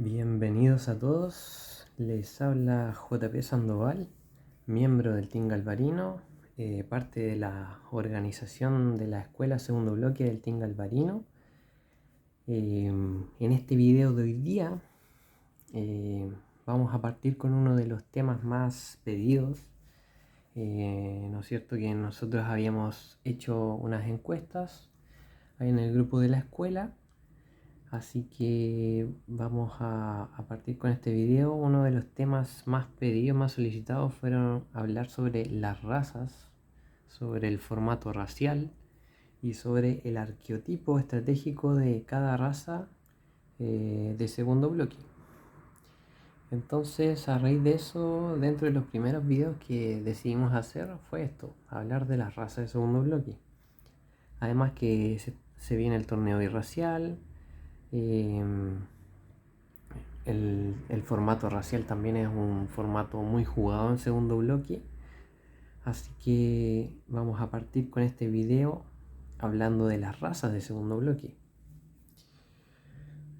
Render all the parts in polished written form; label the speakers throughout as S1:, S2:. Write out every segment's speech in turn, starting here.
S1: Bienvenidos a todos, les habla JP Sandoval, miembro del Team Galvarino, parte de la organización de la escuela segundo bloque del Team Galvarino. En este video de hoy día vamos a partir con uno de los temas más pedidos, ¿no es cierto? Que nosotros habíamos hecho unas encuestas ahí en el grupo de la escuela. Así que vamos a partir con este video. Uno de los temas más pedidos, más solicitados fueron hablar sobre las razas, sobre el formato racial y sobre el arqueotipo estratégico de cada raza de segundo bloque. Entonces, a raíz de eso, dentro de los primeros videos que decidimos hacer fue esto, hablar de las razas de segundo bloque. Además que se viene el torneo birracial. El formato racial también es un formato muy jugado en segundo bloque, así que vamos a partir con este video hablando de las razas de segundo bloque.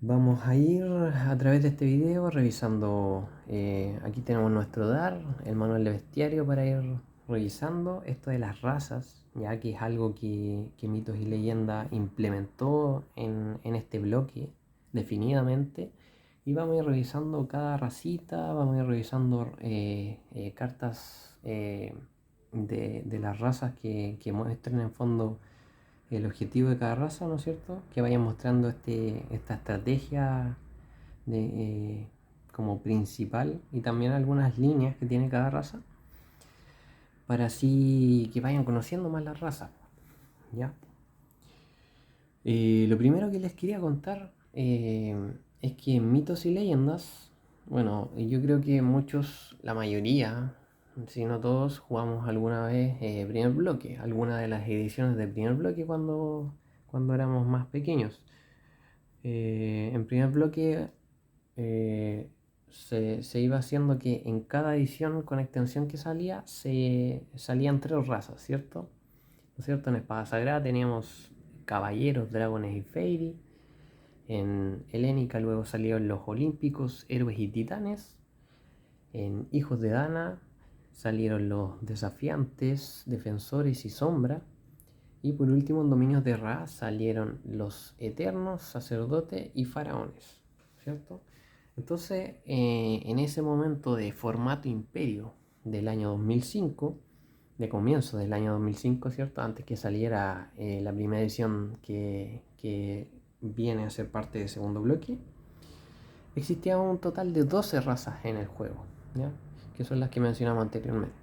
S1: Vamos a ir a través de este video revisando, aquí tenemos nuestro DAR, el manual de bestiario para ir revisando esto de las razas, ya que es algo que Mitos y Leyendas implementó en este bloque definidamente. Y vamos a ir revisando cada racita, vamos a ir revisando cartas de las razas que muestren en fondo el objetivo de cada raza, ¿no es cierto? Que vayan mostrando esta estrategia como principal y también algunas líneas que tiene cada raza para así que vayan conociendo más la raza, ¿ya? Lo primero que les quería contar es que en Mitos y Leyendas, bueno, yo creo que muchos, la mayoría, si no todos, jugamos alguna vez primer bloque, alguna de las ediciones de primer bloque cuando éramos más pequeños. En primer bloque se iba haciendo que en cada edición con extensión que salía, salían tres razas, ¿cierto? ¿No es cierto? En Espada Sagrada teníamos caballeros, dragones y fairy. En Helénica luego salieron los olímpicos, héroes y titanes. En Hijos de Dana salieron los desafiantes, defensores y sombra. Y por último en Dominios de Ra salieron los eternos, sacerdotes y faraones, ¿cierto? Entonces en ese momento de formato imperio del año 2005, de comienzo del año 2005, ¿cierto? Antes que saliera la primera edición que viene a ser parte del segundo bloque, existía un total de 12 razas en el juego, ¿ya? Que son las que mencionamos anteriormente.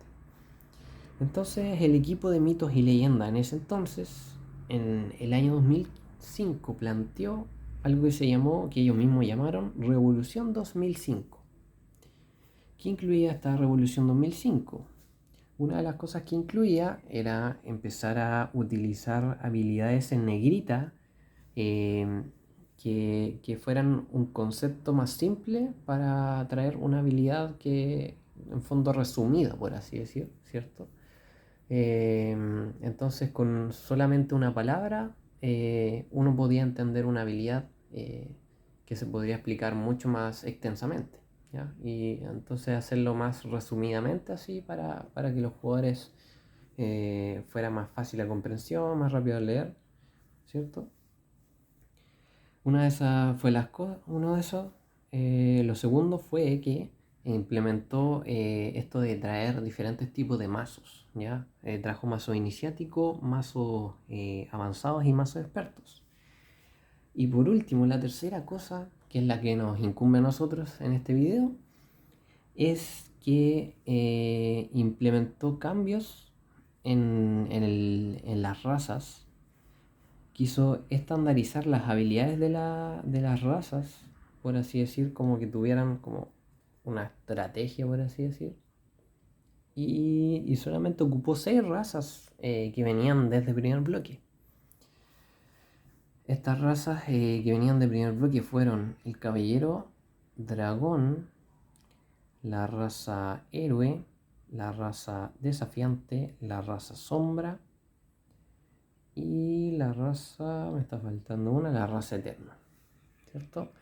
S1: Entonces el equipo de Mitos y Leyendas en ese entonces, en el año 2005, planteó algo que se llamó, que ellos mismos llamaron Revolución 2005. ¿Qué incluía esta Revolución 2005? Una de las cosas que incluía era empezar a utilizar habilidades en negrita que fueran un concepto más simple para traer una habilidad que en fondo resumida, por así decir, ¿cierto? Entonces con solamente una palabra uno podía entender una habilidad que se podría explicar mucho más extensamente, ¿ya? Y entonces hacerlo más resumidamente así para que los jugadores fuera más fácil la comprensión, más rápido de leer, ¿cierto? Una de esas fue las cosas, uno de esos. Lo segundo fue que implementó esto de traer diferentes tipos de mazos, ¿ya? Trajo mazos iniciáticos, mazos avanzados y mazos expertos. Y por último, la tercera cosa, que es la que nos incumbe a nosotros en este video, es que implementó cambios en las razas. Quiso estandarizar las habilidades de las razas, por así decir, como que tuvieran como una estrategia, por así decir. Y solamente ocupó 6 razas que venían desde primer bloque. Estas razas que venían de primer bloque fueron el caballero, dragón, la raza héroe, la raza desafiante, la raza sombra y la raza, me está faltando una, la raza eterna, ¿cierto?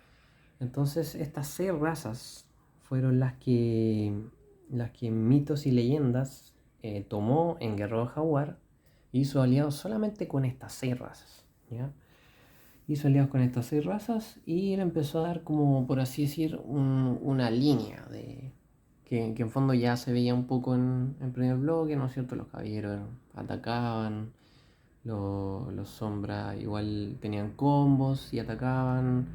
S1: Entonces estas 6 razas fueron las que Mitos y Leyendas tomó en Guerrero Jaguar. Hizo aliados solamente con estas 6 razas, ¿ya? Hizo aliados con estas 6 razas y le empezó a dar, como por así decir, una línea que en fondo ya se veía un poco en primer bloque, ¿no es cierto? Los caballeros atacaban, los sombras igual tenían combos y atacaban,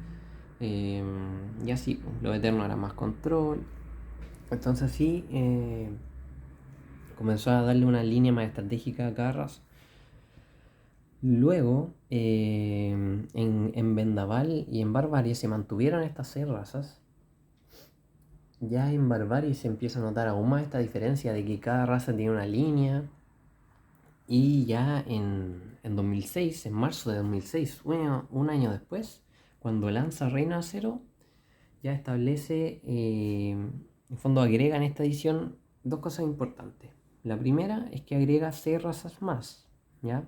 S1: y así, los eternos eran más control. Entonces así comenzó a darle una línea más estratégica a cada raza. Luego, en Vendaval y en Barbarie se mantuvieron estas 6 razas. Ya en Barbarie se empieza a notar aún más esta diferencia de que cada raza tiene una línea. Y ya en 2006, en marzo de 2006, un año después, cuando lanza Reino de Acero, ya establece, en fondo agrega en esta edición 2 cosas importantes. La primera es que agrega 6 razas más, ¿ya?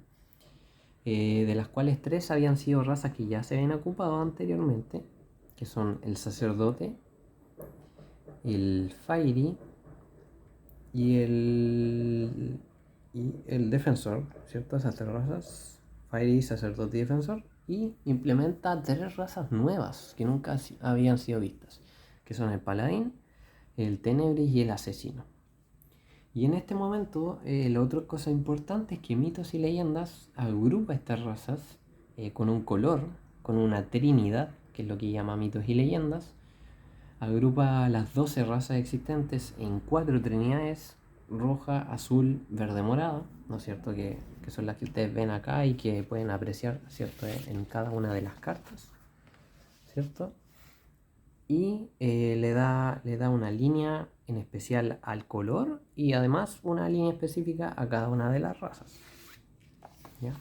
S1: De las cuales 3 habían sido razas que ya se habían ocupado anteriormente, que son el Sacerdote, el Fairy y el Defensor, ¿cierto? Esas 3 razas, Fairy, Sacerdote y Defensor, y implementa 3 razas nuevas que nunca habían sido vistas, que son el Paladín, el Tenebris y el Asesino. Y en este momento, la otra cosa importante es que Mitos y Leyendas agrupa estas razas con un color, con una trinidad, que es lo que llama Mitos y Leyendas. Agrupa las 12 razas existentes en 4 trinidades: roja, azul, verde, morada, ¿no es cierto? Que son las que ustedes ven acá y que pueden apreciar, ¿cierto? En cada una de las cartas, ¿cierto? Y le da una línea en especial al color y además una línea específica a cada una de las razas, ¿ya?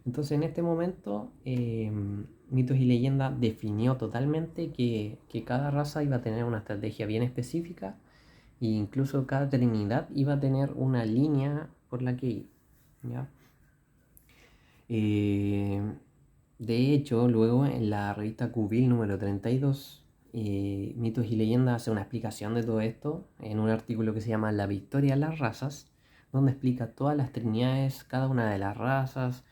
S1: Entonces en este momento Mitos y Leyendas definió totalmente que cada raza iba a tener una estrategia bien específica e incluso cada trinidad iba a tener una línea por la que ir, ¿ya? De hecho, luego en la revista Cubil número 32, Mitos y Leyendas hace una explicación de todo esto en un artículo que se llama La Victoria de las Razas, donde explica todas las trinidades, cada una de las razas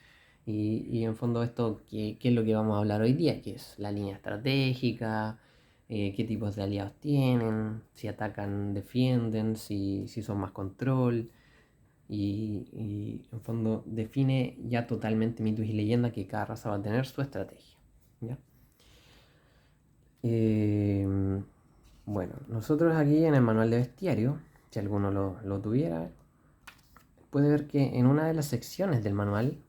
S1: y en fondo esto, qué es lo que vamos a hablar hoy día, que es la línea estratégica, qué tipos de aliados tienen, si atacan, defienden, si son más control. Y en fondo define ya totalmente Mitos y Leyendas que cada raza va a tener su estrategia, ¿ya? Bueno, nosotros aquí en el manual de bestiario, si alguno lo tuviera, puede ver que en una de las secciones del manual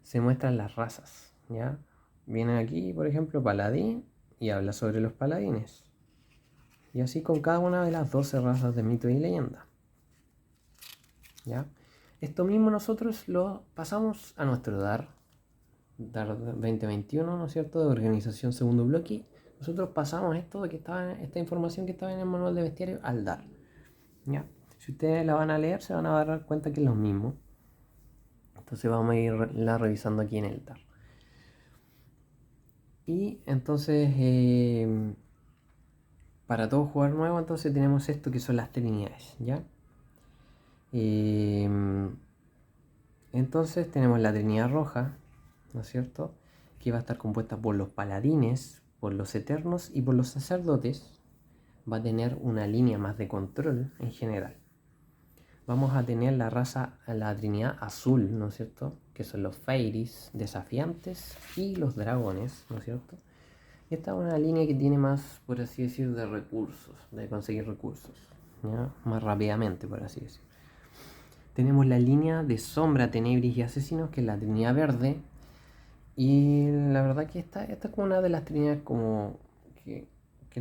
S1: se muestran las razas, ¿ya? Viene aquí, por ejemplo, paladín y habla sobre los paladines. Y así con cada una de las 12 razas de Mitos y Leyendas, ¿ya? Esto mismo nosotros lo pasamos a nuestro DAR 2021, ¿no es cierto?, de organización segundo bloque. Nosotros pasamos esta información que estaba en el manual de bestiario al DAR, ¿ya? Si ustedes la van a leer se van a dar cuenta que es lo mismo. Entonces vamos a irla revisando aquí en el DAR. Y entonces para todo jugador nuevo entonces tenemos esto que son las trinidades, ¿ya? Entonces tenemos la trinidad roja, ¿no es cierto?, que va a estar compuesta por los paladines, por los eternos y por los sacerdotes. Va a tener una línea más de control en general. Vamos a tener la trinidad azul, ¿no es cierto?, que son los fairies, desafiantes, y los dragones, ¿no es cierto? Esta es una línea que tiene más, por así decir, de recursos, de conseguir recursos, ¿ya? Más rápidamente, por así decir. Tenemos la línea de sombra, tenebris y asesinos, que es la trinidad verde. Y la verdad que esta es como una de las trinidades como que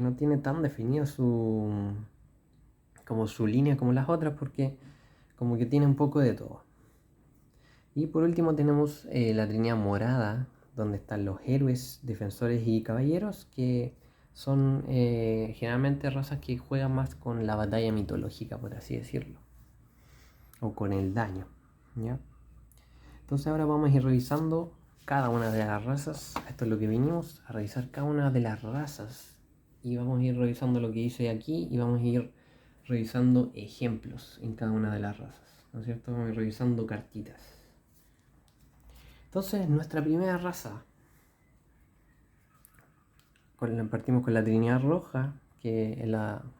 S1: no tiene tan definida su línea como las otras, porque como que tiene un poco de todo. Y por último tenemos la trinidad morada, donde están los héroes, defensores y caballeros, que son generalmente razas que juegan más con la batalla mitológica, por así decirlo, o con el daño, ¿ya? Entonces ahora vamos a ir revisando cada una de las razas. Esto es lo que vinimos a revisar, cada una de las razas. Y vamos a ir revisando lo que dice aquí y vamos a ir revisando ejemplos en cada una de las razas, ¿no es cierto? Vamos a ir revisando cartitas. Entonces, nuestra primera raza, partimos con la Trinidad Roja, que es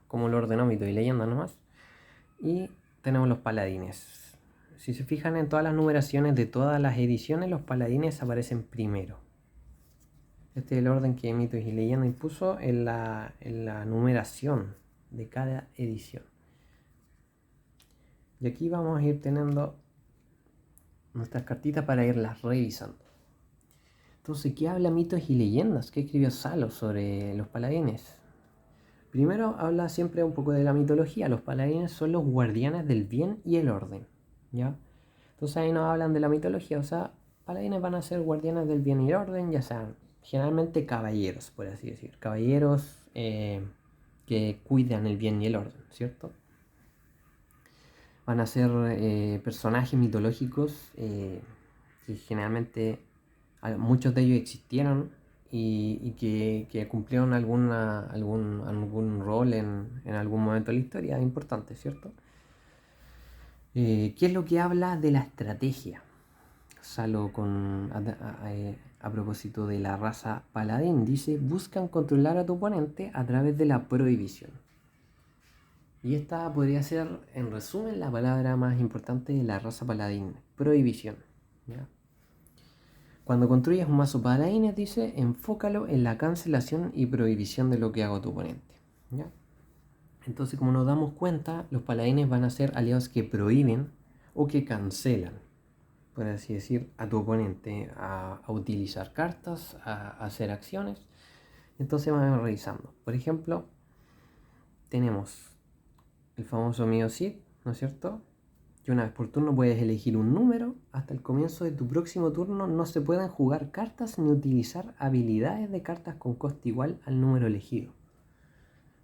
S1: como lo ordenó Mito y Leyenda nomás. Y tenemos los paladines. Si se fijan en todas las numeraciones de todas las ediciones, los paladines aparecen primero. Este es el orden que Mitos y Leyenda impuso en la numeración de cada edición. Y aquí vamos a ir teniendo nuestras cartitas para irlas revisando. Entonces, ¿qué habla Mitos y Leyendas? ¿Qué escribió Salo sobre los paladines? Primero habla siempre un poco de la mitología. Los paladines son los guardianes del bien y el orden, ¿ya? Entonces ahí nos hablan de la mitología, o sea, paladines van a ser guardianes del bien y el orden, ya sean generalmente caballeros, por así decir. Caballeros que cuidan el bien y el orden, ¿cierto? Van a ser personajes mitológicos que generalmente muchos de ellos existieron y que cumplieron algún rol en algún momento de la historia importante, ¿cierto? ¿Qué es lo que habla de la estrategia? Salo a propósito de la raza paladín, dice: buscan controlar a tu oponente a través de la prohibición. Y esta podría ser, en resumen, la palabra más importante de la raza paladín: prohibición, ¿ya? Cuando construyes un mazo paladines, dice, enfócalo en la cancelación y prohibición de lo que haga tu oponente, ¿ya? Entonces, como nos damos cuenta, los paladines van a ser aliados que prohíben o que cancelan, por así decir, a tu oponente a utilizar cartas, a hacer acciones. Entonces vamos revisando. Por ejemplo, tenemos el famoso Mio Cid, ¿no es cierto? Que una vez por turno puedes elegir un número. Hasta el comienzo de tu próximo turno no se pueden jugar cartas ni utilizar habilidades de cartas con coste igual al número elegido.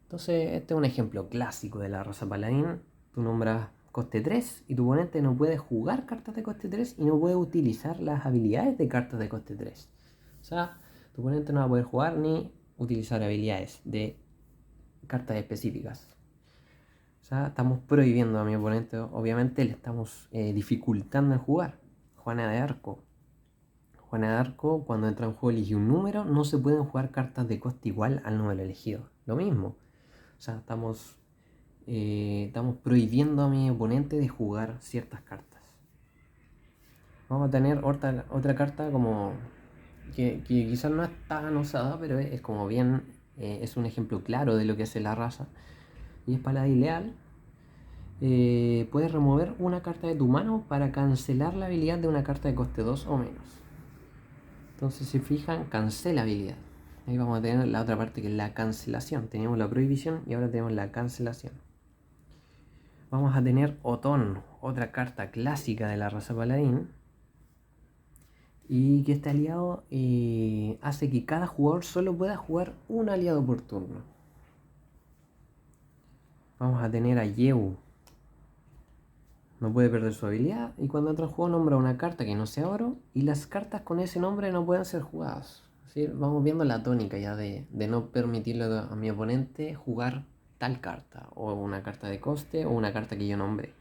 S1: Entonces este es un ejemplo clásico de la raza paladín. Tú nombras coste 3 y tu oponente no puede jugar cartas de coste 3 y no puede utilizar las habilidades de cartas de coste 3. O sea, tu oponente no va a poder jugar ni utilizar habilidades de cartas específicas. O sea, estamos prohibiendo a mi oponente, obviamente le estamos dificultando el jugar. Juana de Arco. Juana de Arco, cuando entra en juego, elige un número, no se pueden jugar cartas de coste igual al número elegido. Lo mismo. O sea, estamos prohibiendo a mi oponente de jugar ciertas cartas. Vamos a tener otra carta como que quizás no es tan usada, pero es como bien, es un ejemplo claro de lo que hace la raza. Y es Paladín Leal. Puedes remover una carta de tu mano para cancelar la habilidad de una carta de coste 2 o menos. Entonces, si fijan, cancela habilidad. Ahí vamos a tener la otra parte, que es la cancelación. Teníamos la prohibición y ahora tenemos la cancelación. Vamos a tener Otón, otra carta clásica de la raza paladín. Y que este aliado hace que cada jugador solo pueda jugar un aliado por turno. Vamos a tener a Yehu. No puede perder su habilidad y cuando entra en juego nombra una carta que no sea oro y las cartas con ese nombre no pueden ser jugadas. ¿Sí? Vamos viendo la tónica ya de no permitirle a mi oponente jugar tal carta, o una carta de coste o una carta que yo nombre.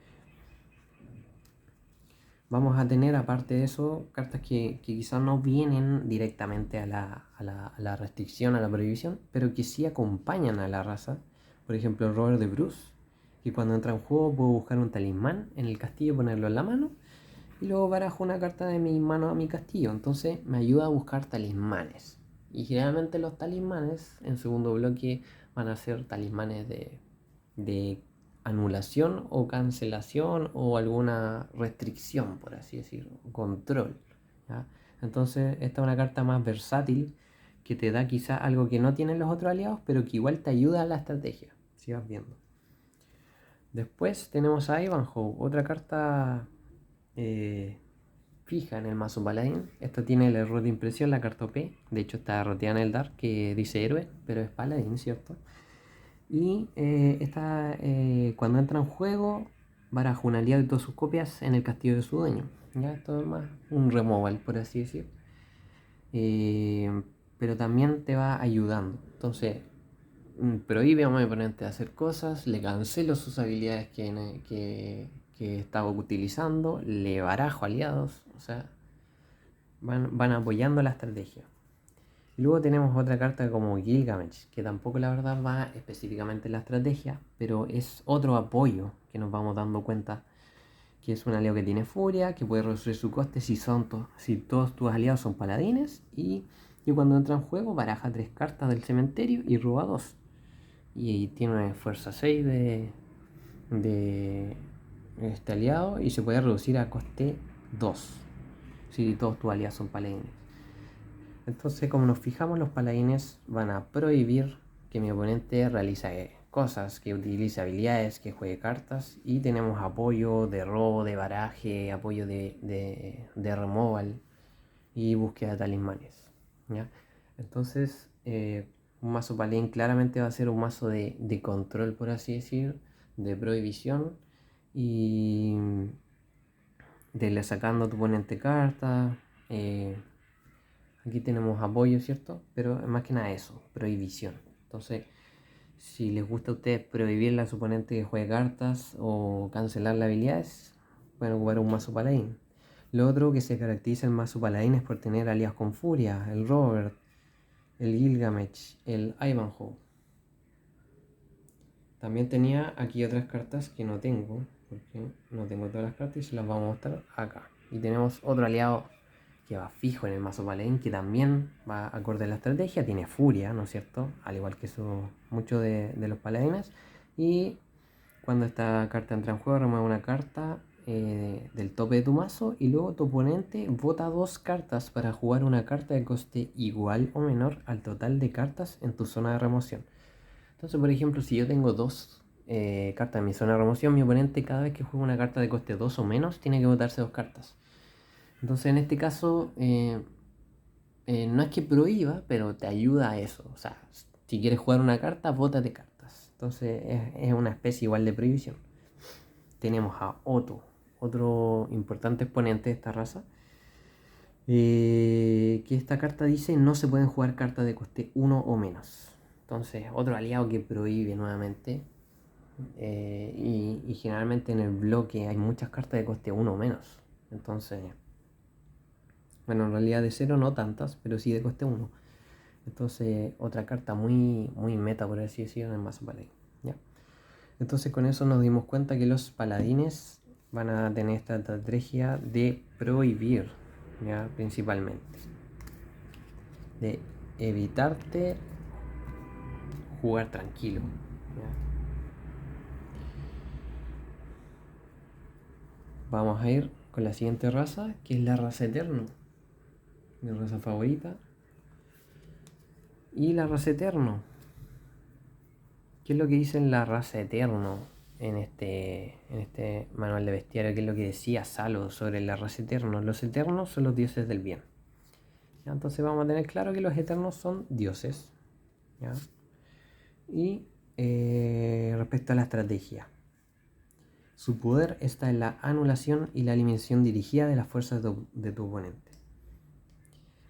S1: Vamos a tener, aparte de eso, cartas que quizás no vienen directamente a la restricción, a la prohibición, pero que sí acompañan a la raza. Por ejemplo, el Robert de Bruce, que cuando entra en juego puedo buscar un talismán en el castillo, ponerlo en la mano, y luego barajo una carta de mi mano a mi castillo. Entonces me ayuda a buscar talismanes. Y generalmente los talismanes, en segundo bloque, van a ser talismanes de anulación o cancelación o alguna restricción, por así decirlo, control, ¿ya? Entonces esta es una carta más versátil que te da quizá algo que no tienen los otros aliados, pero que igual te ayuda a la estrategia, si vas viendo. Después tenemos a Ivanhoe, otra carta fija en el mazo paladín. Esta tiene el error de impresión, la carta OP. De hecho está roteada en el Dark, que dice héroe, pero es paladín, ¿cierto? Y cuando entra en juego, baraja un aliado y todas sus copias en el castillo de su dueño. Ya, esto es más un removal, por así decir. pero también te va ayudando. Entonces, prohíbe a mi oponente de hacer cosas, le cancelo sus habilidades que estaba utilizando, le barajo aliados, o sea, van apoyando la estrategia. Luego tenemos otra carta como Gilgamesh, que tampoco la verdad va específicamente en la estrategia, pero es otro apoyo que nos vamos dando cuenta que es un aliado que tiene furia, que puede reducir su coste si todos tus aliados son paladines, y cuando entra en juego baraja 3 cartas del cementerio y roba 2. Y tiene una fuerza 6 de este aliado y se puede reducir a coste 2 si todos tus aliados son paladines. Entonces, como nos fijamos, los paladines van a prohibir que mi oponente realice cosas, que utilice habilidades, que juegue cartas, y tenemos apoyo de robo, de baraje, apoyo de removal y búsqueda de talismanes, ¿ya? Entonces, un mazo paladín claramente va a ser un mazo de control, por así decir, de prohibición y de irle sacando a tu oponente cartas. Aquí tenemos apoyo, ¿cierto? Pero más que nada eso, prohibición. Entonces, si les gusta a ustedes prohibirle a su oponente que juegue cartas o cancelar las habilidades, pueden ocupar un mazo paladín. Lo otro que se caracteriza el mazo paladín es por tener aliados con furia, el Robert, el Gilgamesh, el Ivanhoe. También tenía aquí otras cartas que no tengo, porque no tengo todas las cartas y se las vamos a mostrar acá. Y tenemos otro aliado que va fijo en el mazo paladín, que también va acorde a la estrategia, tiene furia, ¿no es cierto? Al igual que muchos de los paladines. Y cuando esta carta entra en juego, remueve una carta del tope de tu mazo y luego tu oponente vota 2 cartas para jugar una carta de coste igual o menor al total de cartas en tu zona de remoción. Entonces, por ejemplo, si yo tengo 2 cartas en mi zona de remoción, mi oponente cada vez que juega una carta de coste 2 o menos tiene que votarse 2 cartas. Entonces, en este caso, no es que prohíba, pero te ayuda a eso. O sea, si quieres jugar una carta, bótate cartas. Entonces, es una especie igual de prohibición. Tenemos a Otto, otro importante exponente de esta raza, que esta carta dice no se pueden jugar cartas de coste 1 o menos. Entonces, otro aliado que prohíbe nuevamente. Y generalmente en el bloque hay muchas cartas de coste 1 o menos. Entonces, bueno, en realidad de 0 no tantas, pero sí de coste 1. Entonces, otra carta muy, muy meta, por así decirlo, en el mazo paladín, ¿ya? Entonces, con eso nos dimos cuenta que los paladines van a tener esta estrategia de prohibir, ¿ya? Principalmente. De evitarte jugar tranquilo, ¿ya? Vamos a ir con la siguiente raza, que es la raza Eterno. Mi raza favorita. Y la raza Eterno. ¿Qué es lo que dice en la raza Eterno en este manual de bestiario? ¿Qué es lo que decía Salo sobre la raza Eterno? Los Eternos son los dioses del bien. ¿Ya? Entonces vamos a tener claro que los Eternos son dioses. ¿Ya? Y respecto a la estrategia, su poder está en la anulación y la eliminación dirigida de las fuerzas de tu oponente.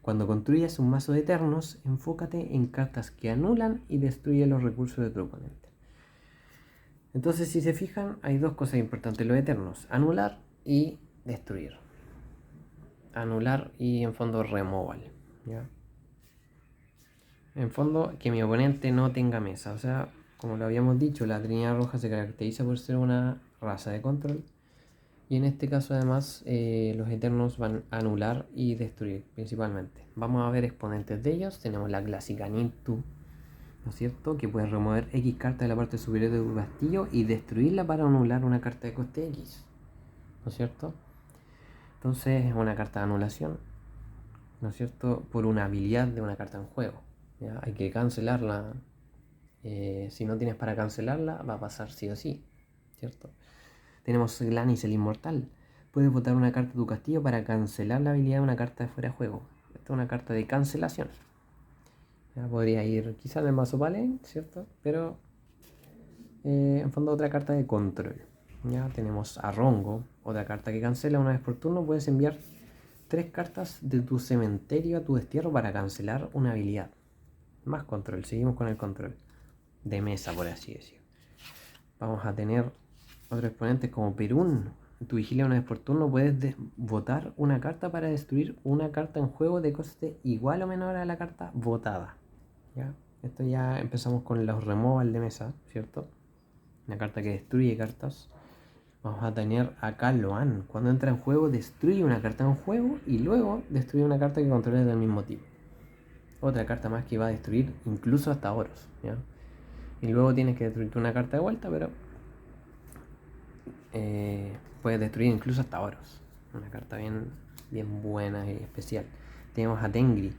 S1: Cuando construyas un mazo de Eternos, enfócate en cartas que anulan y destruyen los recursos de tu oponente. Entonces, si se fijan, hay dos cosas importantes: los Eternos, anular y destruir. Anular y en fondo removal, ¿ya? En fondo, que mi oponente no tenga mesa. O sea, como lo habíamos dicho, la Trinidad Roja se caracteriza por ser una raza de control. Y en este caso además los Eternos van a anular y destruir principalmente. Vamos a ver exponentes de ellos. Tenemos la clásica Nintu, ¿no es cierto? Que puede remover X carta de la parte superior de tu castillo y destruirla para anular una carta de coste X, ¿no es cierto? Entonces es una carta de anulación, ¿no es cierto? Por una habilidad de una carta en juego, ¿ya? Hay que cancelarla. Si no tienes para cancelarla, va a pasar sí o sí, ¿cierto? Tenemos Glanis el Inmortal. Puedes botar una carta de tu castillo para cancelar la habilidad de una carta de fuera de juego. Esta es una carta de cancelación. Ya podría ir quizás de mazo paladín, ¿cierto? Pero en fondo otra carta de control. Ya tenemos a Rongo, otra carta que cancela una vez por turno. Puedes enviar 3 cartas de tu cementerio a tu destierro para cancelar una habilidad. Más control, seguimos con el control de mesa, por así decirlo. Vamos a tener otros exponentes como Perún. En tu vigilia una vez por turno puedes votar una carta para destruir una carta en juego de coste igual o menor a la carta votada. ¿Ya? Esto ya empezamos con los removal de mesa, ¿cierto? Una carta que destruye cartas. Vamos a tener acá Loan. Cuando entra en juego, destruye una carta en juego y luego destruye una carta que controles del mismo tipo. Otra carta más que va a destruir incluso hasta oros, ¿ya? Y luego tienes que destruir una carta de vuelta, pero puedes destruir incluso hasta oros. Una carta bien buena y especial. Tenemos a Tengri.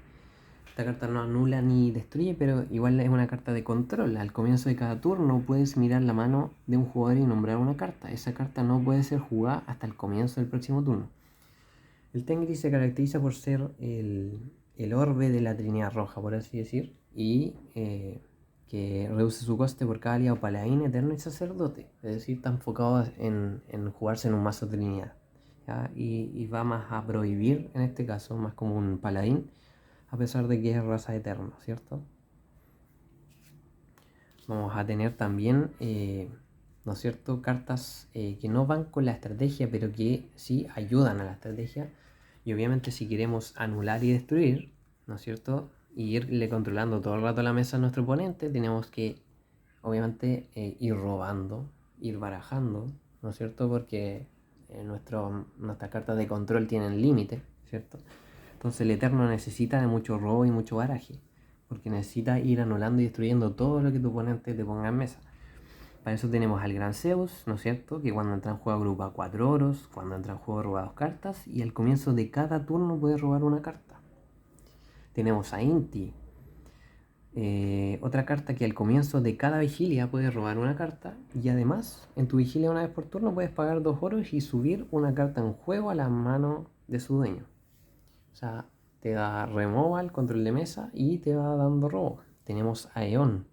S1: Esta carta no anula ni destruye, pero igual es una carta de control. Al comienzo de cada turno puedes mirar la mano de un jugador y nombrar una carta. Esa carta no puede ser jugada hasta el comienzo del próximo turno. El Tengri se caracteriza por ser el orbe de la Trinidad Roja, por así decir, y que reduce su coste por cada aliado paladín, eterno y sacerdote. Es decir, está enfocado en jugarse en un mazo Trinidad. Y va más a prohibir, en este caso, más como un paladín, a pesar de que es raza eterna, ¿cierto? Vamos a tener también, ¿no es cierto?, cartas que no van con la estrategia, pero que sí ayudan a la estrategia. Y obviamente si queremos anular y destruir, ¿no es cierto?, y irle controlando todo el rato la mesa a nuestro oponente, tenemos que, obviamente, ir robando, ir barajando, ¿no es cierto?, porque nuestras cartas de control tienen límite, ¿cierto? Entonces el Eterno necesita de mucho robo y mucho baraje, porque necesita ir anulando y destruyendo todo lo que tu oponente te ponga en mesa. Para eso tenemos al Gran Zeus, ¿no es cierto?, que cuando entra en juego agrupa 4 oros, cuando entra en juego roba 2 cartas, y al comienzo de cada turno puede robar una carta. Tenemos a Inti, otra carta que al comienzo de cada vigilia puedes robar una carta, y además en tu vigilia una vez por turno puedes pagar 2 oros y subir una carta en juego a la mano de su dueño. O sea, te da removal, control de mesa y te va dando robo. Tenemos a Eon,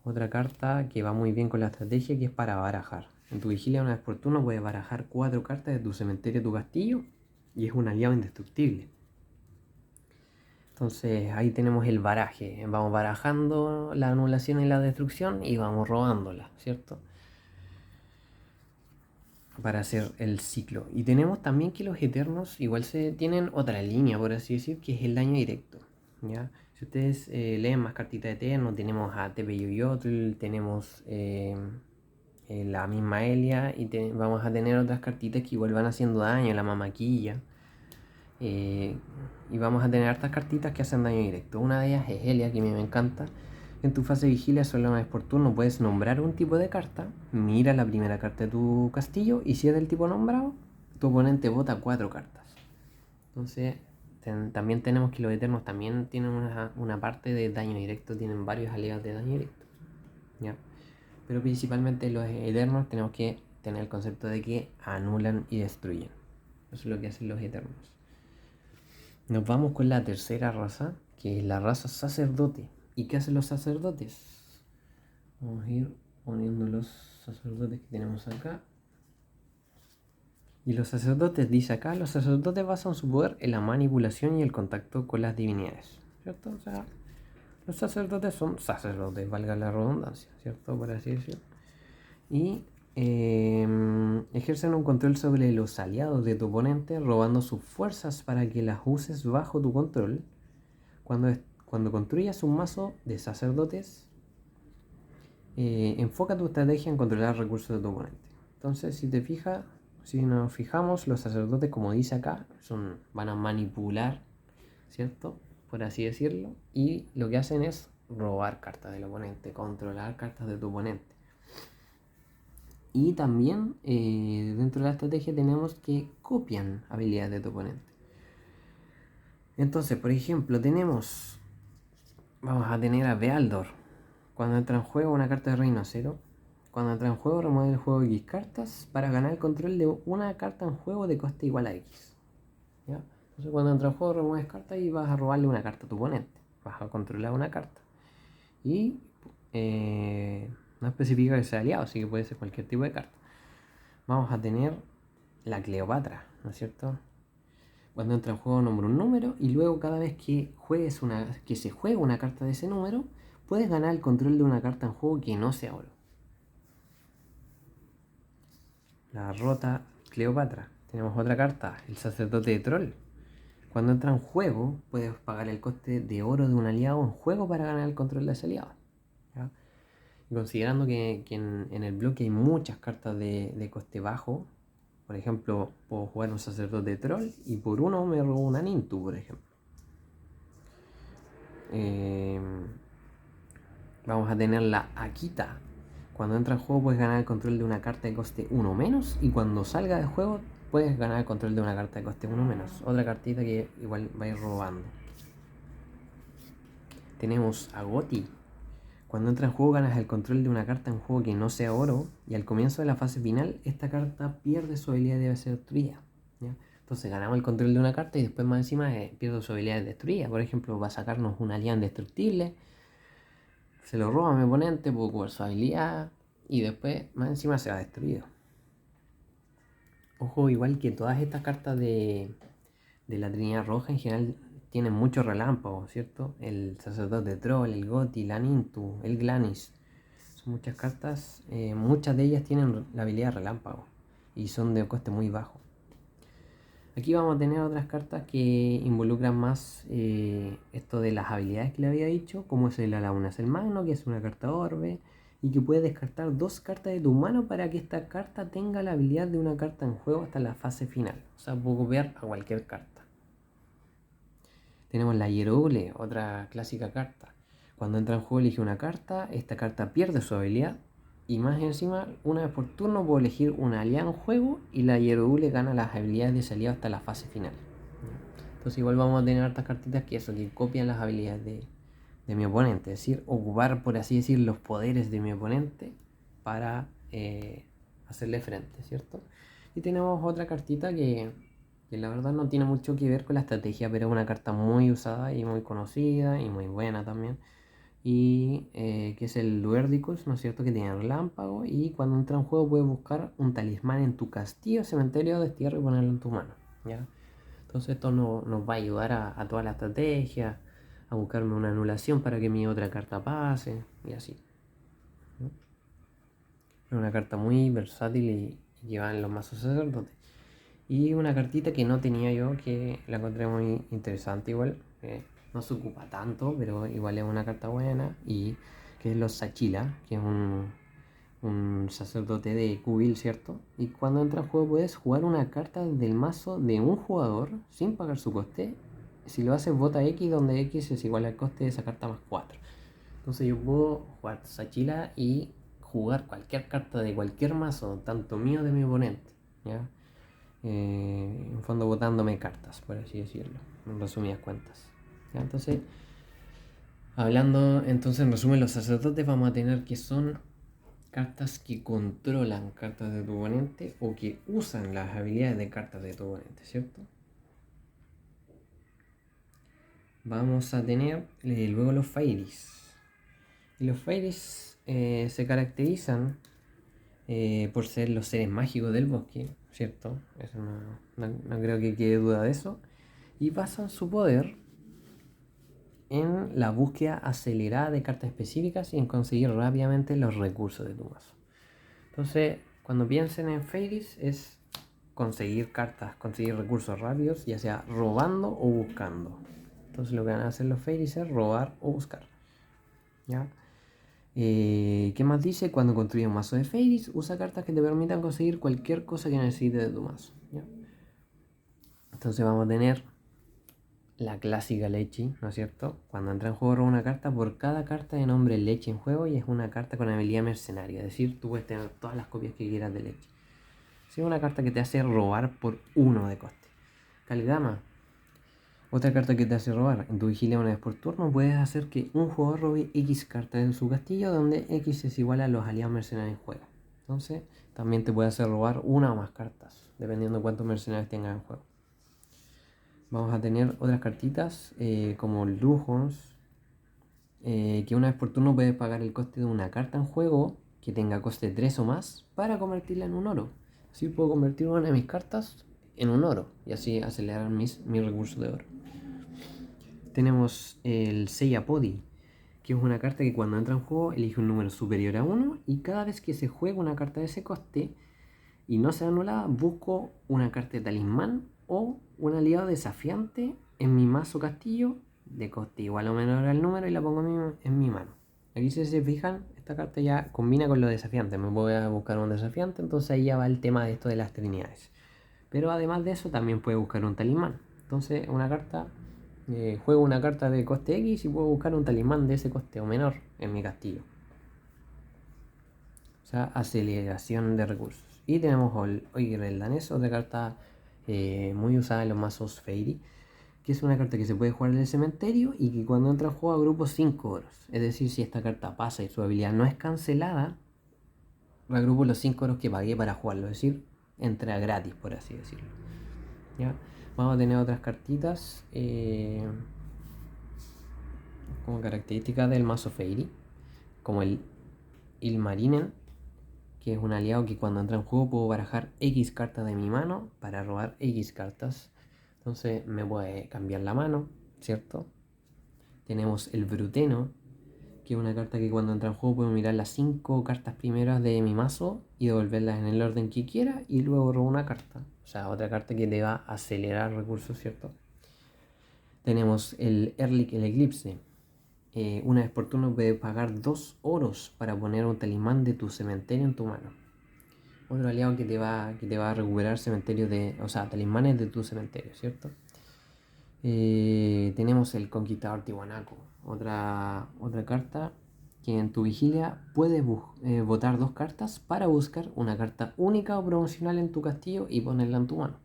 S1: otra carta que va muy bien con la estrategia, que es para barajar. En tu vigilia una vez por turno puedes barajar 4 cartas de tu cementerio a tu castillo y es un aliado indestructible. Entonces ahí tenemos el baraje. Vamos barajando la anulación y la destrucción y vamos robándola, ¿cierto?, para hacer el ciclo. Y tenemos también que los Eternos igual se tienen otra línea, por así decir, que es el daño directo, ¿ya? Si ustedes leen más cartitas de Eterno, tenemos a Tepe Yoyotl, tenemos la misma Elia, y vamos a tener otras cartitas que igual van haciendo daño, la Mamaquilla, y vamos a tener hartas cartitas que hacen daño directo. Una de ellas es Elia, que a mí me encanta. En tu fase de vigilia, solo una vez por turno puedes nombrar un tipo de carta, mira la primera carta de tu castillo y si es del tipo nombrado, tu oponente vota 4 cartas. Entonces también tenemos que los Eternos también tienen una parte de daño directo, tienen varios aliados de daño directo, ¿ya? Pero principalmente los Eternos tenemos que tener el concepto de que anulan y destruyen. Eso es lo que hacen los Eternos. Nos vamos con la tercera raza, que es la raza sacerdote. ¿Y qué hacen los sacerdotes? Vamos a ir poniendo los sacerdotes que tenemos acá. Y los sacerdotes, dice acá, los sacerdotes basan su poder en la manipulación y el contacto con las divinidades, ¿cierto? O sea, los sacerdotes son sacerdotes, valga la redundancia, ¿cierto?, por así decirlo. Y ejercen un control sobre los aliados de tu oponente, robando sus fuerzas para que las uses bajo tu control. Cuando construyas un mazo de sacerdotes, enfoca tu estrategia en controlar recursos de tu oponente. Entonces, si nos fijamos, los sacerdotes, como dice acá, van a manipular, ¿cierto?, por así decirlo, y lo que hacen es robar cartas del oponente, controlar cartas de tu oponente. Y también dentro de la estrategia tenemos que copian habilidades de tu oponente. Entonces, por ejemplo, vamos a tener a Bealdor. Cuando entra en juego una carta de reino 0. Cuando entra en juego remueve el juego X cartas para ganar el control de una carta en juego de coste igual a X, ¿ya? Entonces cuando entra en juego remueves cartas y vas a robarle una carta a tu oponente. Vas a controlar una carta. Y no especifica que sea aliado, así que puede ser cualquier tipo de carta. Vamos a tener la Cleopatra, ¿no es cierto? Cuando entra en juego nombra un número y luego cada vez que se juega una carta de ese número, puedes ganar el control de una carta en juego que no sea oro. La Rota Cleopatra. Tenemos otra carta, el Sacerdote de Troll. Cuando entra en juego, puedes pagar el coste de oro de un aliado en juego para ganar el control de ese aliado. ¿Ya? Y considerando que en el bloque hay muchas cartas de coste bajo, por ejemplo, puedo jugar un Sacerdote de Troll y por uno me robo una Nintu, por ejemplo. Vamos a tener la Akita. Cuando entra en juego puedes ganar el control de una carta de coste 1 menos y cuando salga del juego puedes ganar el control de una carta de coste 1 menos. Otra cartita que igual va a ir robando. Tenemos a Goti. Cuando entra en juego ganas el control de una carta en juego que no sea oro y al comienzo de la fase final esta carta pierde su habilidad de ser destruida. ¿Ya? Entonces ganamos el control de una carta y después más encima pierde su habilidad de destruida. Por ejemplo, va a sacarnos una aliada indestructible, se lo roba a mi oponente, puedo ocupar su habilidad y después más encima se va destruido. Ojo, igual que todas estas cartas de la Trinidad Roja en general tienen mucho relámpago, ¿cierto? El Sacerdote de Troll, el Goti, la Nintu, el Glanis. Son muchas cartas, muchas de ellas tienen la habilidad relámpago y son de coste muy bajo. Aquí vamos a tener otras cartas que involucran más esto de las habilidades que le había dicho, como es el Alaúnas el Magno, que es una carta orbe, y que puedes descartar 2 cartas de tu mano para que esta carta tenga la habilidad de una carta en juego hasta la fase final. O sea, puedo copiar a cualquier carta. Tenemos la Hieroule, otra clásica carta. Cuando entra en juego elige una carta, esta carta pierde su habilidad. Y más encima, una vez por turno puedo elegir una aliada en juego y la Hieroule gana las habilidades de ese aliado hasta la fase final. Entonces igual vamos a tener hartas cartitas que copian las habilidades de mi oponente. Es decir, ocupar, por así decir, los poderes de mi oponente para hacerle frente, ¿cierto? Y tenemos otra cartita que la verdad no tiene mucho que ver con la estrategia, pero es una carta muy usada y muy conocida y muy buena también. Y que es el Luerdicus, ¿no es cierto? Que tiene relámpago y cuando entra en juego puedes buscar un talismán en tu castillo, cementerio, destierro y ponerlo en tu mano, ¿ya? Entonces esto nos va a ayudar a toda la estrategia, a buscarme una anulación para que mi otra carta pase y así, ¿no? Es una carta muy versátil y que va en los mazos sacerdotes. Y una cartita que no tenía yo, que la encontré muy interesante igual. No se ocupa tanto, pero igual es una carta buena. Y que es los Sachila, que es un sacerdote de Kubil, ¿cierto? Y cuando entra en juego puedes jugar una carta del mazo de un jugador sin pagar su coste. Si lo haces vota X, donde X es igual al coste de esa carta más 4. Entonces yo puedo jugar Sachila y jugar cualquier carta de cualquier mazo, tanto mío de mi oponente, ¿ya? En fondo botándome cartas, por así decirlo, en resumidas cuentas. ¿Ya? Entonces, hablando entonces en resumen, los sacerdotes vamos a tener que son cartas que controlan cartas de tu oponente o que usan las habilidades de cartas de tu oponente, ¿cierto? Vamos a tener luego los Fairies. Y los Fairies se caracterizan por ser los seres mágicos del bosque, ¿cierto? Eso no creo que quede duda de eso. Y basan su poder en la búsqueda acelerada de cartas específicas y en conseguir rápidamente los recursos de tu mazo. Entonces, cuando piensen en Fairies es conseguir cartas, conseguir recursos rápidos, ya sea robando o buscando. Entonces lo que van a hacer los Fairies es robar o buscar, ¿ya? ¿Qué más dice? Cuando construyes un mazo de Fairies, usa cartas que te permitan conseguir cualquier cosa que necesites de tu mazo, ¿ya? Entonces vamos a tener la clásica Lechi, ¿no es cierto? Cuando entra en juego roba una carta por cada carta de nombre Lechi en juego y es una carta con habilidad mercenaria, es decir, tú puedes tener todas las copias que quieras de Lechi. Es una carta que te hace robar por 1 de coste. Calgama, otra carta que te hace robar. En tu vigilia una vez por turno puedes hacer que un jugador robe X cartas en su castillo, donde X es igual a los aliados mercenarios en juego. Entonces, también te puede hacer robar una o más cartas, dependiendo de cuántos mercenarios tengas en juego. Vamos a tener otras cartitas como Lujons, que una vez por turno puedes pagar el coste de una carta en juego que tenga coste 3 o más para convertirla en un oro. Así puedo convertir una de mis cartas en un oro y así acelerar mis recursos de oro. Tenemos el Seyapodi, que es una carta que cuando entra en juego elige un número superior a 1 y cada vez que se juega una carta de ese coste y no sea anulada, busco una carta de talismán o un aliado desafiante en mi mazo castillo de coste igual o menor al número y la pongo en mi mano. Aquí si se fijan, esta carta ya combina con lo desafiante. Me voy a buscar un desafiante, entonces ahí ya va el tema de esto de las trinidades. Pero además de eso también puede buscar un talismán. Entonces una carta, juego una carta de coste X y puedo buscar un talismán de ese coste o menor en mi castillo. O sea, aceleración de recursos. Y tenemos el danés, otra carta muy usada en los mazos Fairy, que es una carta que se puede jugar en el cementerio y que cuando entra en juego agrupo 5 oros. Es decir, si esta carta pasa y su habilidad no es cancelada, agrupo los 5 oros que pagué para jugarlo. Es decir, entra gratis, por así decirlo. ¿Ya? Vamos a tener otras cartitas como características del mazo Fairy, como el Ilmarinen, que es un aliado que cuando entra en juego puedo barajar X cartas de mi mano para robar X cartas. Entonces me puede cambiar la mano, ¿cierto? Tenemos el Bruteno, que es una carta que cuando entra en juego puedo mirar las 5 cartas primeras de mi mazo y devolverlas en el orden que quiera y luego robo una carta. O sea, otra carta que te va a acelerar recursos, ¿cierto? Tenemos el Erlik, el Eclipse. Una vez por turno puedes pagar 2 oros para poner un talismán de tu cementerio en tu mano. Otro aliado que te va a recuperar cementerios talismanes de tu cementerio, ¿cierto? Tenemos el Conquistador Tiwanaku, otra carta que en tu vigilia puedes botar 2 cartas para buscar una carta única o promocional en tu castillo y ponerla en tu mano.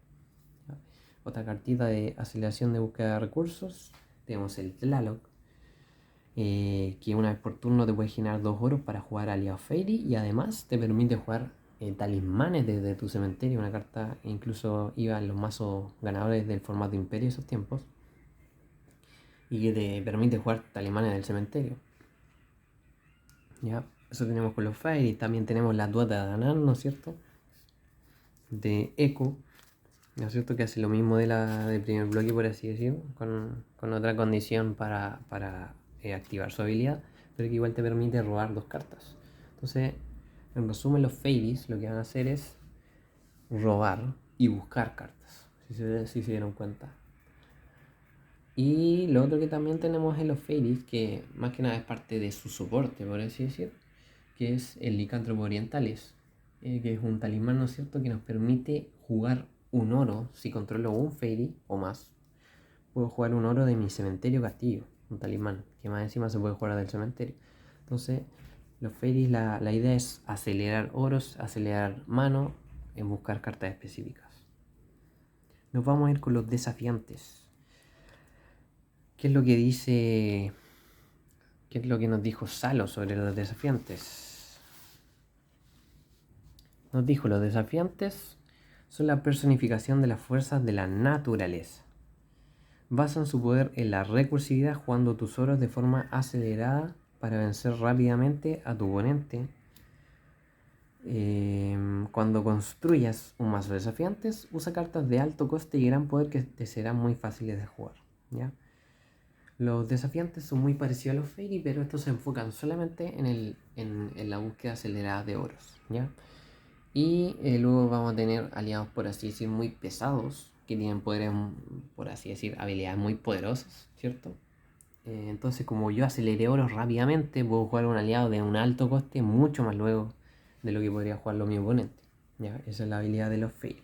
S1: Otra cartita de aceleración de búsqueda de recursos. Tenemos el Tlaloc, que una vez por turno te puede generar 2 oros para jugar aliado Fairy y además te permite jugar talismanes desde tu cementerio. Una carta que incluso iba en los mazos ganadores del formato Imperio esos tiempos y que te permite jugar talismanes del cementerio. Ya, eso tenemos con los Fairy. También tenemos la Duata de Anan, ¿no es cierto? De Echo, ¿no es cierto? Que hace lo mismo de la del primer bloque, por así decirlo, con otra condición para activar su habilidad, pero que igual te permite robar 2 cartas. Entonces, en resumen, los Fairies lo que van a hacer es robar y buscar cartas, si se dieron cuenta. Y lo otro que también tenemos en los Fairies, que más que nada es parte de su soporte, por así decir, que es el Licántropo Orientales, que es un talismán, ¿no es cierto?, que nos permite jugar un oro si controlo un Fairy o más. Puedo jugar un oro de mi cementerio castillo, un talismán, que más encima se puede jugar del cementerio. Entonces, los Fairies, la idea es acelerar oros, acelerar mano, en buscar cartas específicas. Nos vamos a ir con los desafiantes. ¿Qué es lo que dice? ¿Qué es lo que nos dijo Salo sobre los desafiantes? Nos dijo: los desafiantes son la personificación de las fuerzas de la naturaleza. Basan su poder en la recursividad jugando tus oros de forma acelerada para vencer rápidamente a tu oponente. Cuando construyas un mazo de desafiantes, usa cartas de alto coste y gran poder que te serán muy fáciles de jugar, ¿ya? Los desafiantes son muy parecidos a los Fairy, pero estos se enfocan solamente en la búsqueda acelerada de oros, ¿ya? Y luego vamos a tener aliados, por así decir, muy pesados, que tienen poderes, por así decir, habilidades muy poderosas, ¿cierto? Entonces, como yo aceleré oros rápidamente, puedo jugar un aliado de un alto coste mucho más luego de lo que podría jugarlo mi oponente, ¿ya? Esa es la habilidad de los Fairy.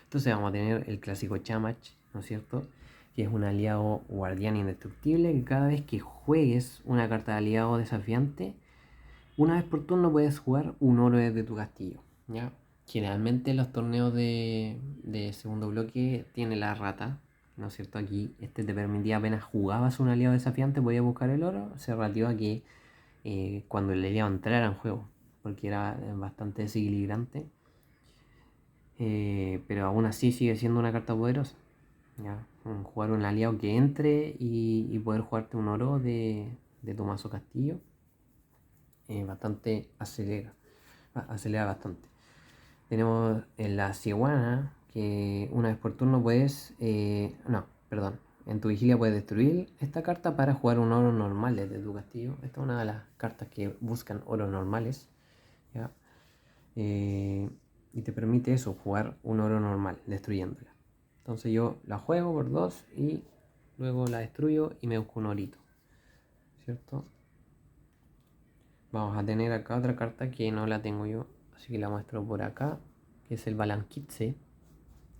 S1: Entonces vamos a tener el clásico Chamach, ¿no es cierto?, que es un aliado guardián indestructible, que cada vez que juegues una carta de aliado desafiante, una vez por turno puedes jugar un oro desde tu castillo, ¿ya? Generalmente los torneos de segundo bloque tiene la rata, ¿no es cierto? Aquí te permitía, apenas jugabas un aliado desafiante, podías buscar el oro, se relativo a que cuando el aliado entrara en juego, porque era bastante desequilibrante, pero aún así sigue siendo una carta poderosa. ¿Ya? Jugar un aliado que entre y poder jugarte un oro de tu mazo castillo bastante acelera bastante. Tenemos la Ciguana, que una vez por turno puedes... no, perdón. En tu vigilia puedes destruir esta carta para jugar un oro normal desde tu castillo. Esta es una de las cartas que buscan oros normales, ¿ya? Y te permite eso, jugar un oro normal, destruyéndola. Entonces yo la juego por 2 y luego la destruyo y me busco un orito, ¿cierto? Vamos a tener acá otra carta que no la tengo yo, así que la muestro por acá, que es el Balankitse,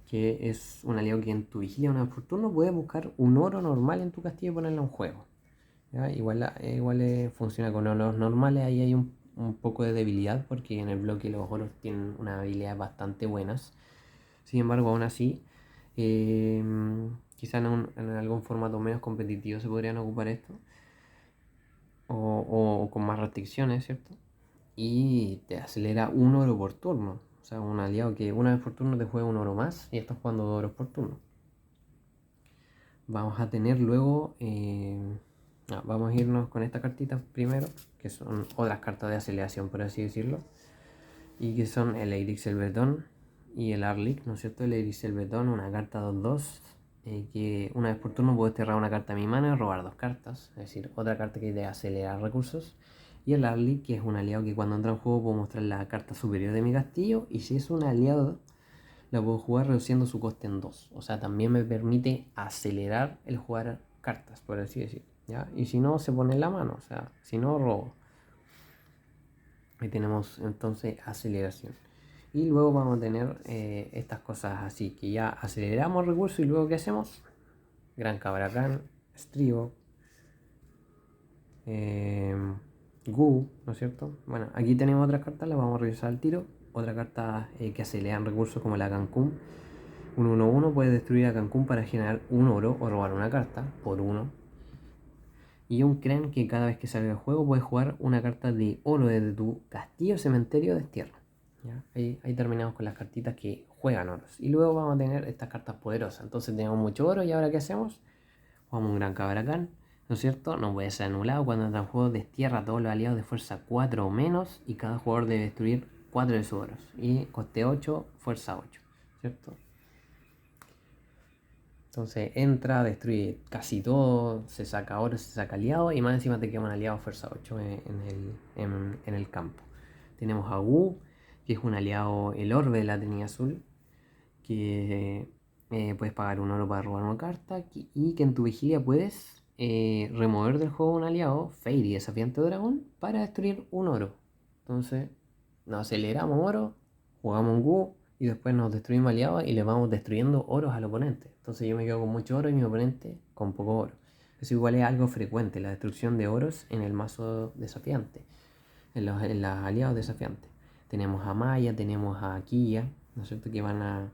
S1: que es un aliado que en tu vigilia una vez por turno puedes buscar un oro normal en tu castillo y ponerlo en juego, ¿ya? Igual funciona con oros normales, ahí hay un poco de debilidad porque en el bloque los oros tienen una habilidad bastante buenas. Sin embargo, aún así, eh, quizá en algún formato menos competitivo se podrían ocupar esto, o con más restricciones, ¿cierto? Y te acelera un oro por turno. O sea, un aliado que una vez por turno te juega un oro más y estás jugando 2 oros por turno. Vamos a tener luego, vamos a irnos con estas cartitas primero, que son otras cartas de aceleración, por así decirlo, y que son el Eirix el Bretón y el Arlic, ¿no es cierto? El Eirix el Bretón, una carta 2/2, que una vez por turno puedes cerrar una carta de mi mano y robar 2 cartas, es decir, otra carta que te acelera recursos. Y el Arlic, que es un aliado que cuando entra en juego puedo mostrar la carta superior de mi castillo, y si es un aliado la puedo jugar reduciendo su coste en 2. O sea, también me permite acelerar el jugar cartas, por así decir, ¿ya? Y si no, se pone en la mano, o sea, si no, robo. Ahí tenemos entonces aceleración. Y luego vamos a tener estas cosas así, que ya aceleramos recursos y luego ¿qué hacemos? Gran Cabracán, Estribo, Gu, ¿no es cierto? Bueno, aquí tenemos otras cartas, las vamos a revisar al tiro. Otra carta que aceleran recursos como la Cancún. Un 1/1 puede destruir a Cancún para generar un oro o robar una carta por 1. Y un Cren que cada vez que salga el juego puedes jugar una carta de oro desde tu castillo, cementerio, destierro. ¿Ya? Ahí terminamos con las cartitas que juegan oros. Y luego vamos a tener estas cartas poderosas. Entonces tenemos mucho oro y ahora ¿qué hacemos? Jugamos un gran Cabracán, ¿no es cierto? No puede ser anulado. Cuando entra en juego destierra a todos los aliados de fuerza 4 o menos y cada jugador debe destruir 4 de sus oros. Y coste 8, fuerza 8, ¿cierto? Entonces entra, destruye casi todo, se saca oro, se saca aliado y más encima te queda un aliado fuerza 8 en el campo. Tenemos a Wu, que es un aliado, el orbe de la Trinidad Azul, que puedes pagar un oro para robar una carta y que en tu vigilia puedes remover del juego un aliado, Fairy, desafiante dragón, para destruir un oro. Entonces nos aceleramos oro, jugamos un Wu y después nos destruimos aliados y le vamos destruyendo oros al oponente. Entonces yo me quedo con mucho oro y mi oponente con poco oro. Eso igual es algo frecuente, la destrucción de oros en el mazo desafiante, en los aliados desafiantes. Tenemos a Maya, tenemos a Kia, ¿no es cierto? Que van a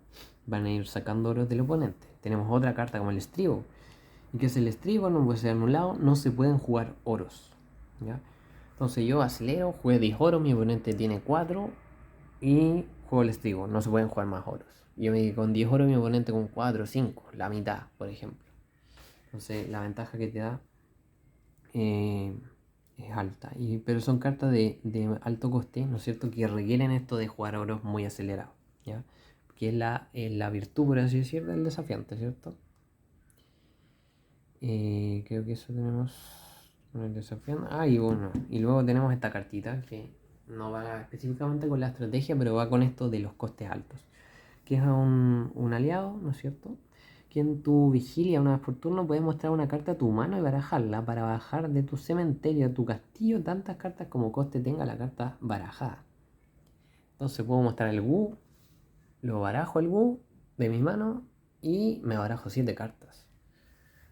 S1: ir sacando oros del oponente. Tenemos otra carta como el estribo. ¿Y qué es el estribo? No puede ser anulado, no se pueden jugar oros, ¿ya? Entonces yo acelero, juego 10 oros, mi oponente tiene 4 y juego el estribo, no se pueden jugar más oros. Yo me con 10 oros, mi oponente con 4 o 5, la mitad, por ejemplo. Entonces la ventaja que te da eh, es alta. Pero son cartas de alto coste, ¿no es cierto? Que requieren esto de jugar oros muy acelerados, ¿ya? Que es la virtud, por así decir, del desafiante, ¿cierto? Creo que eso tenemos con el desafiante. Y bueno, y luego tenemos esta cartita que no va específicamente con la estrategia, pero va con esto de los costes altos. Que es un aliado, ¿no es cierto? Que en tu vigilia una vez por turno puedes mostrar una carta a tu mano y barajarla para bajar de tu cementerio a tu castillo tantas cartas como coste tenga la carta barajada. Entonces puedo mostrar el Wu, lo barajo el Wu de mi mano y me barajo 7 cartas.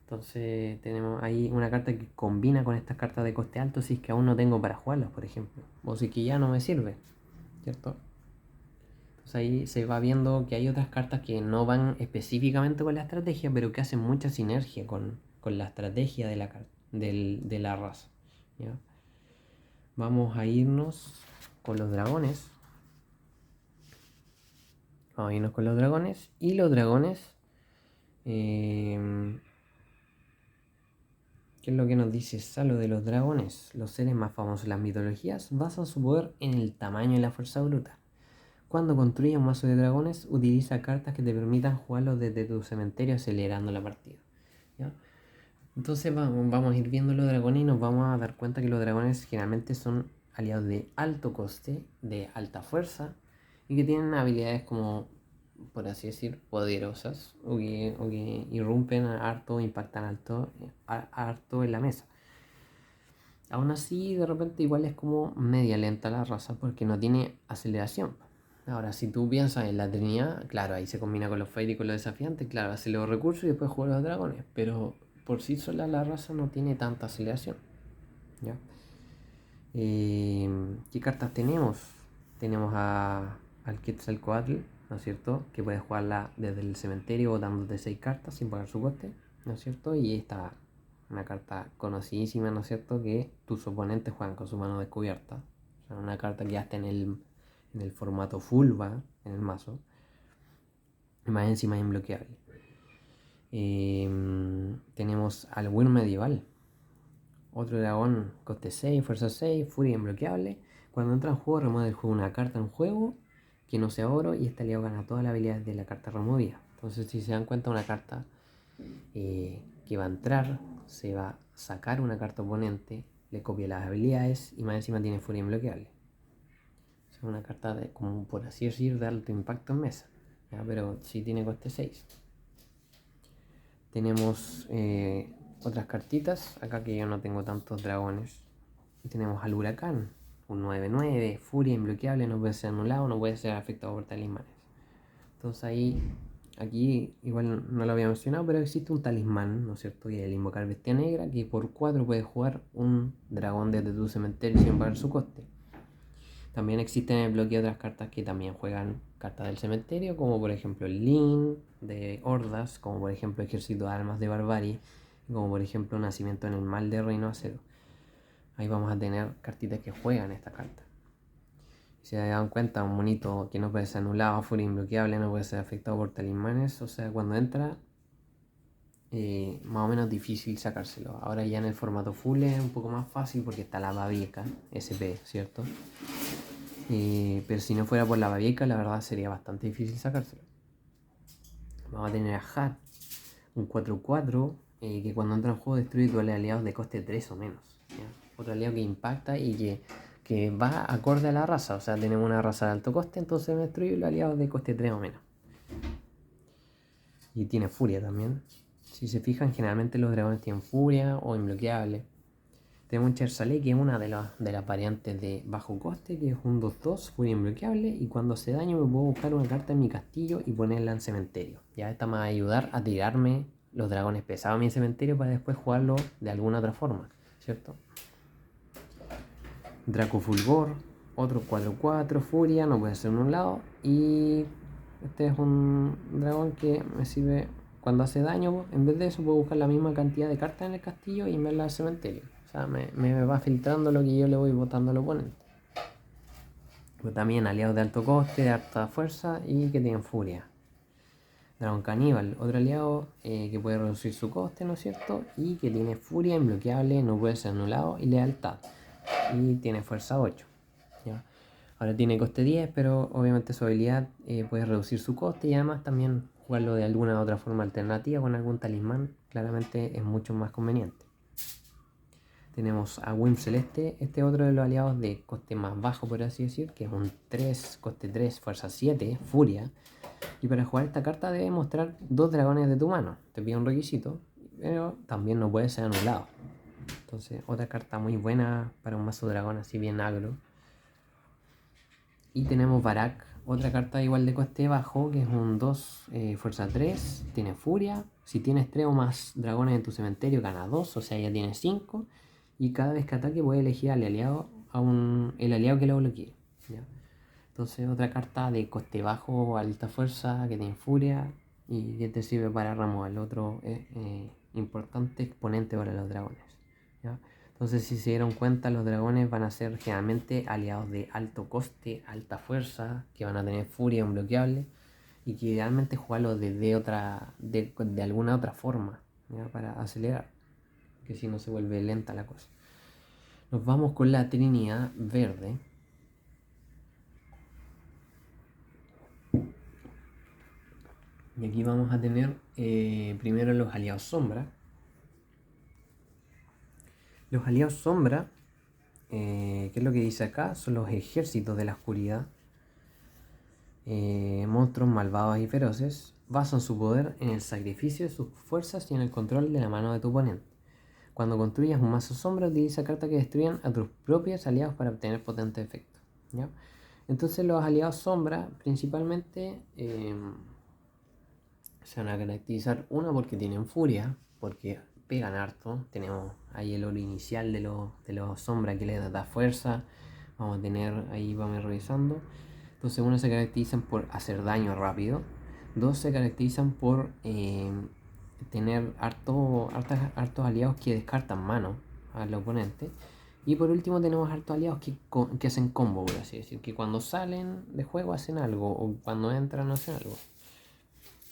S1: Entonces tenemos ahí una carta que combina con estas cartas de coste alto si es que aún no tengo para jugarlas, por ejemplo. O si es que ya no me sirve, ¿cierto? Entonces ahí se va viendo que hay otras cartas que no van específicamente con la estrategia, pero que hacen mucha sinergia con la estrategia de la raza, ¿ya? Vamos a irnos con los dragones. Vamos a irnos con los dragones. Y los dragones... ¿qué es lo que nos dice Salo de los dragones? Los seres más famosos de las mitologías basan su poder en el tamaño y la fuerza bruta. Cuando construyes un mazo de dragones, utiliza cartas que te permitan jugarlos desde tu cementerio acelerando la partida. ¿Ya? Entonces vamos a ir viendo los dragones y nos vamos a dar cuenta que los dragones generalmente son aliados de alto coste, de alta fuerza y que tienen habilidades como, por así decir, poderosas o que irrumpen harto, impactan harto en la mesa. Aún así, de repente igual es como media lenta la raza porque no tiene aceleración. Ahora, si tú piensas en la Trinidad, claro, ahí se combina con los Fairy y con los desafiantes, claro, hace los recursos y después juega los dragones, pero por sí sola la raza no tiene tanta aceleración. ¿Ya? ¿Qué cartas tenemos? Tenemos al Quetzalcoatl, ¿no es cierto? Que puedes jugarla desde el cementerio botándote 6 cartas sin pagar su coste, ¿no es cierto? Y esta una carta conocidísima, ¿no es cierto? Que tus oponentes juegan con su mano descubierta. O sea, una carta que ya está en el formato full va en el mazo. Y más encima es imbloqueable. Tenemos al Wyrm medieval. Otro dragón, coste 6, fuerza 6, furia imbloqueable. Cuando entra en juego, remueve del juego una carta en juego que no sea oro y este aliado gana todas las habilidades de la carta removida. Entonces, si se dan cuenta, una carta que va a entrar, se va a sacar una carta oponente, le copia las habilidades y más encima tiene furia imbloqueable. Es una carta de, como por así decir, de alto impacto en mesa, ¿ya? Pero sí tiene coste 6. Tenemos otras cartitas, acá que yo no tengo tantos dragones. Tenemos al huracán, un 9/9, furia imbloqueable, no puede ser anulado, no puede ser afectado por talismanes. Entonces ahí, aquí igual no lo había mencionado, pero existe un talismán, ¿no es cierto? Y el invocar bestia negra, que por 4 puedes jugar un dragón desde tu cementerio sin pagar su coste. También existen en el bloque otras cartas que también juegan cartas del cementerio, como por ejemplo el Lin de Hordas, como por ejemplo Ejército de Almas de Barbarie, como por ejemplo Nacimiento en el Mal de Reino Acero. Ahí vamos a tener cartitas que juegan esta carta. Si se dan cuenta, un monito que no puede ser anulado, furia imbloqueable, no puede ser afectado por talismanes, o sea, cuando entra, más o menos difícil sacárselo. Ahora ya en el formato full es un poco más fácil porque está la Babieca SP, ¿cierto? Pero si no fuera por la Babieca, la verdad sería bastante difícil sacárselo. Vamos a tener a Hat, un 4/4, que cuando entra en juego destruye todos los aliados de coste 3 o menos. ¿Ya? Otro aliado que impacta y que va acorde a la raza. O sea, tenemos una raza de alto coste, entonces destruye los aliados de coste 3 o menos. Y tiene furia también. Si se fijan, generalmente los dragones tienen furia o imbloqueable. Tenemos un Chersalé, que es una de las variantes de bajo coste, que es un 2/2, furia imbloqueable. Y cuando hace daño me puedo buscar una carta en mi castillo y ponerla en cementerio. Ya esta me va a ayudar a tirarme los dragones pesados a mi cementerio para después jugarlo de alguna otra forma, ¿cierto? Draco Fulgor, otro 4/4, furia, no puede ser en un lado. Y este es un dragón que me sirve cuando hace daño. En vez de eso puedo buscar la misma cantidad de cartas en el castillo y enviarla al cementerio. O sea, me va filtrando lo que yo le voy botando al oponente. Pero también aliados de alto coste, de alta fuerza y que tienen furia. Dragón Caníbal, otro aliado que puede reducir su coste, ¿no es cierto? Y que tiene furia, imbloqueable, no puede ser anulado y lealtad. Y tiene fuerza 8. ¿Ya? Ahora tiene coste 10, pero obviamente su habilidad puede reducir su coste y además también jugarlo de alguna otra forma alternativa con algún talismán. Claramente es mucho más conveniente. Tenemos a Wyrm Celeste, este es otro de los aliados de coste más bajo, por así decir, que es un 3, coste 3, fuerza 7, furia. Y para jugar esta carta debes mostrar 2 dragones de tu mano. Te pide un requisito, pero también no puede ser anulado. Entonces, otra carta muy buena para un mazo dragón así bien agro. Y tenemos Barak, otra carta igual de coste bajo, que es un 2, fuerza 3, tiene furia. Si tienes 3 o más dragones en tu cementerio, gana 2, o sea, ya tienes 5. Y cada vez que ataque puede elegir al aliado, el aliado que lo bloquee. ¿Ya? Entonces, otra carta de coste bajo, alta fuerza, que tiene furia y que te sirve para remover. Otro importante exponente para los dragones. ¿Ya? Entonces, si se dieron cuenta, los dragones van a ser generalmente aliados de alto coste, alta fuerza, que van a tener furia imbloqueable y que idealmente jugarlo de alguna otra forma, ¿ya? Para acelerar, que si no se vuelve lenta la cosa. Nos vamos con la Trinidad verde. Y aquí vamos a tener primero los aliados sombra. Los aliados sombra, ¿qué es lo que dice acá? Son los ejércitos de la oscuridad. Monstruos malvados y feroces. Basan su poder en el sacrificio de sus fuerzas y en el control de la mano de tu oponente. Cuando construyas un mazo sombra, utiliza cartas que destruyan a tus propios aliados para obtener potentes efectos, ¿ya? Entonces los aliados sombra principalmente se van a caracterizar, una, porque tienen furia, porque pegan harto. Tenemos ahí el oro inicial de los sombra que les da fuerza. Vamos a tener, ahí vamos revisando. Entonces, uno, se caracterizan por hacer daño rápido. Dos, se caracterizan por tener hartos aliados que descartan mano al oponente. Y por último tenemos hartos aliados que hacen combo, por así decir, que cuando salen de juego hacen algo, o cuando entran hacen algo.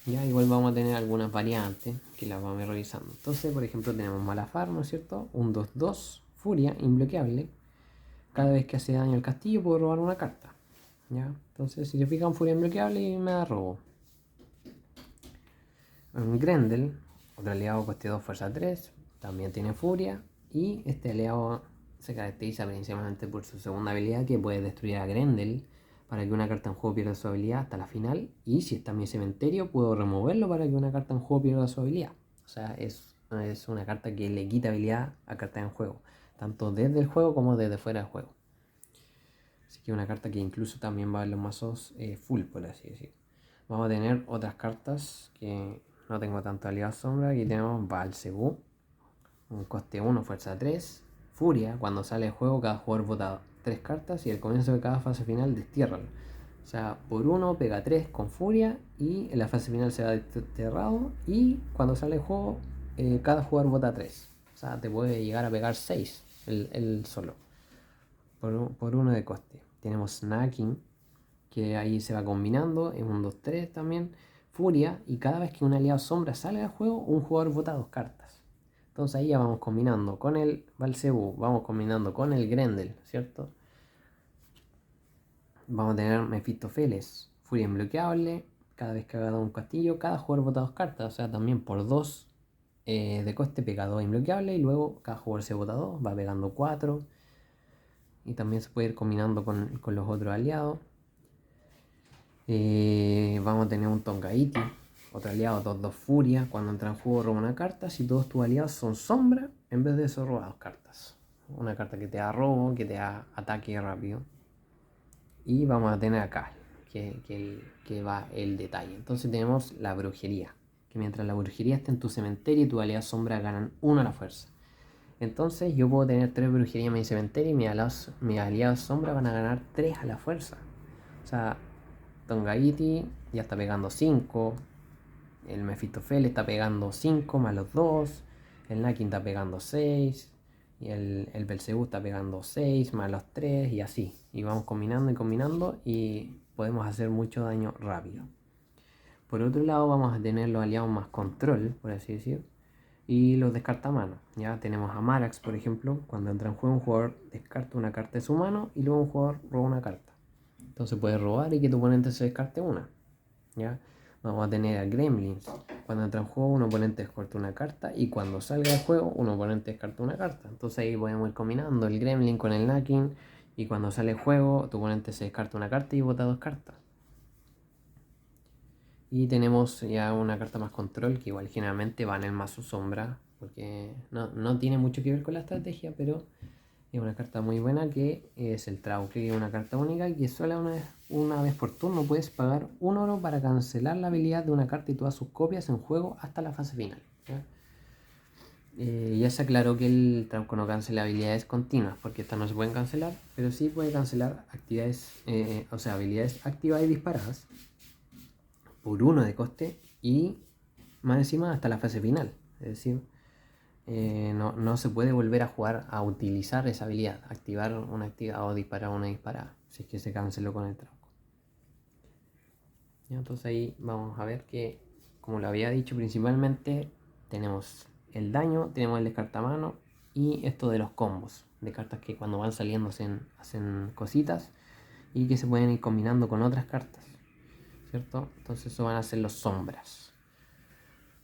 S1: Ya, igual vamos a tener algunas variantes que las vamos a ir revisando. Entonces, por ejemplo, tenemos Malafar, ¿no es cierto? Un 2-2, Furia, imbloqueable. Cada vez que hace daño al castillo puedo robar una carta. ¿Ya? Entonces, si se fijan, Furia imbloqueable y me da robo. Un Grendel, otro aliado coste 2, fuerza 3, también tiene Furia. Y este aliado se caracteriza principalmente por su segunda habilidad, que puede destruir a Grendel para que una carta en juego pierda su habilidad hasta la final. Y si está en mi cementerio, puedo removerlo para que una carta en juego pierda su habilidad. O sea, es una carta que le quita habilidad a cartas en juego, tanto desde el juego como desde fuera del juego. Así que una carta que incluso también va en los mazos full, por así decir. Vamos a tener otras cartas que no tengo tanto aliado sombra. Aquí tenemos Balcebú, un coste 1, fuerza 3, Furia. Cuando sale el juego, cada jugador vota 3 cartas y al comienzo de cada fase final destiérralo. O sea, por 1 pega 3 con Furia y en la fase final se va desterrado. Y cuando sale el juego, cada jugador vota 3. O sea, te puede llegar a pegar 6 el solo. Por 1 de coste. Tenemos Snacking, que ahí se va combinando, es un 2-3 también. Furia, y cada vez que un aliado sombra sale del juego, un jugador vota 2 cartas. Entonces ahí ya vamos combinando con el Balcebú, vamos combinando con el Grendel, ¿cierto? Vamos a tener Mephistofeles, Furia imbloqueable. Cada vez que haga un castillo, cada jugador vota 2 cartas. O sea, también por 2 de coste pega 2 imbloqueable. Y luego cada jugador se vota 2, va pegando 4. Y también se puede ir combinando con los otros aliados. Vamos a tener un Tongaiti, otro aliado 2-2 Furia. Cuando entra en juego roba una carta. Si todos tus aliados son sombra, en vez de eso roba 2 cartas. Una carta que te da robo, que te da ataque rápido. Y vamos a tener acá que va el detalle. Entonces tenemos la brujería, que mientras la brujería esté en tu cementerio y tu aliado sombra ganan 1 a la fuerza. Entonces yo puedo tener 3 brujerías en mi cementerio y mis aliados sombra van a ganar 3 a la fuerza. O sea, Tongaiti ya está pegando 5. El Mephistopheles está pegando 5 más los 2. El Nakin está pegando 6. Y el Belzebú está pegando 6 más los 3. Y así. Y vamos combinando y combinando. Y podemos hacer mucho daño rápido. Por otro lado, vamos a tener los aliados más control, por así decir. Y los descartamanos. Ya tenemos a Marax, por ejemplo. Cuando entra en juego, un jugador descarta una carta de su mano. Y luego un jugador roba una carta. Entonces puedes robar y que tu oponente se descarte una. ¿Ya? Vamos a tener a Gremlins. Cuando entra en juego, un oponente descarta una carta. Y cuando salga del juego, un oponente descarta una carta. Entonces ahí podemos ir combinando el Gremlin con el Knacking. Y cuando sale el juego, tu oponente se descarta una carta y bota 2 cartas. Y tenemos ya una carta más control, que igual generalmente va en el mazo sombra. Porque no tiene mucho que ver con la estrategia, pero es una carta muy buena, que es el Trauque, que es una carta única que solo una vez por turno puedes pagar 1 oro para cancelar la habilidad de una carta y todas sus copias en juego hasta la fase final. Ya se aclaró que el Trauco no cancela habilidades continuas, porque estas no se pueden cancelar, pero sí puede cancelar actividades, o sea, habilidades activadas y disparadas por 1 de coste y más encima hasta la fase final. Es decir, no se puede volver a jugar a utilizar esa habilidad, activar una actividad o disparar una disparada, si es que se canceló con el Trauco. Entonces ahí vamos a ver que, como lo había dicho, principalmente tenemos el daño, tenemos el descartamano y esto de los combos, de cartas que cuando van saliendo hacen cositas y que se pueden ir combinando con otras cartas. ¿cierto? Entonces eso van a ser los sombras.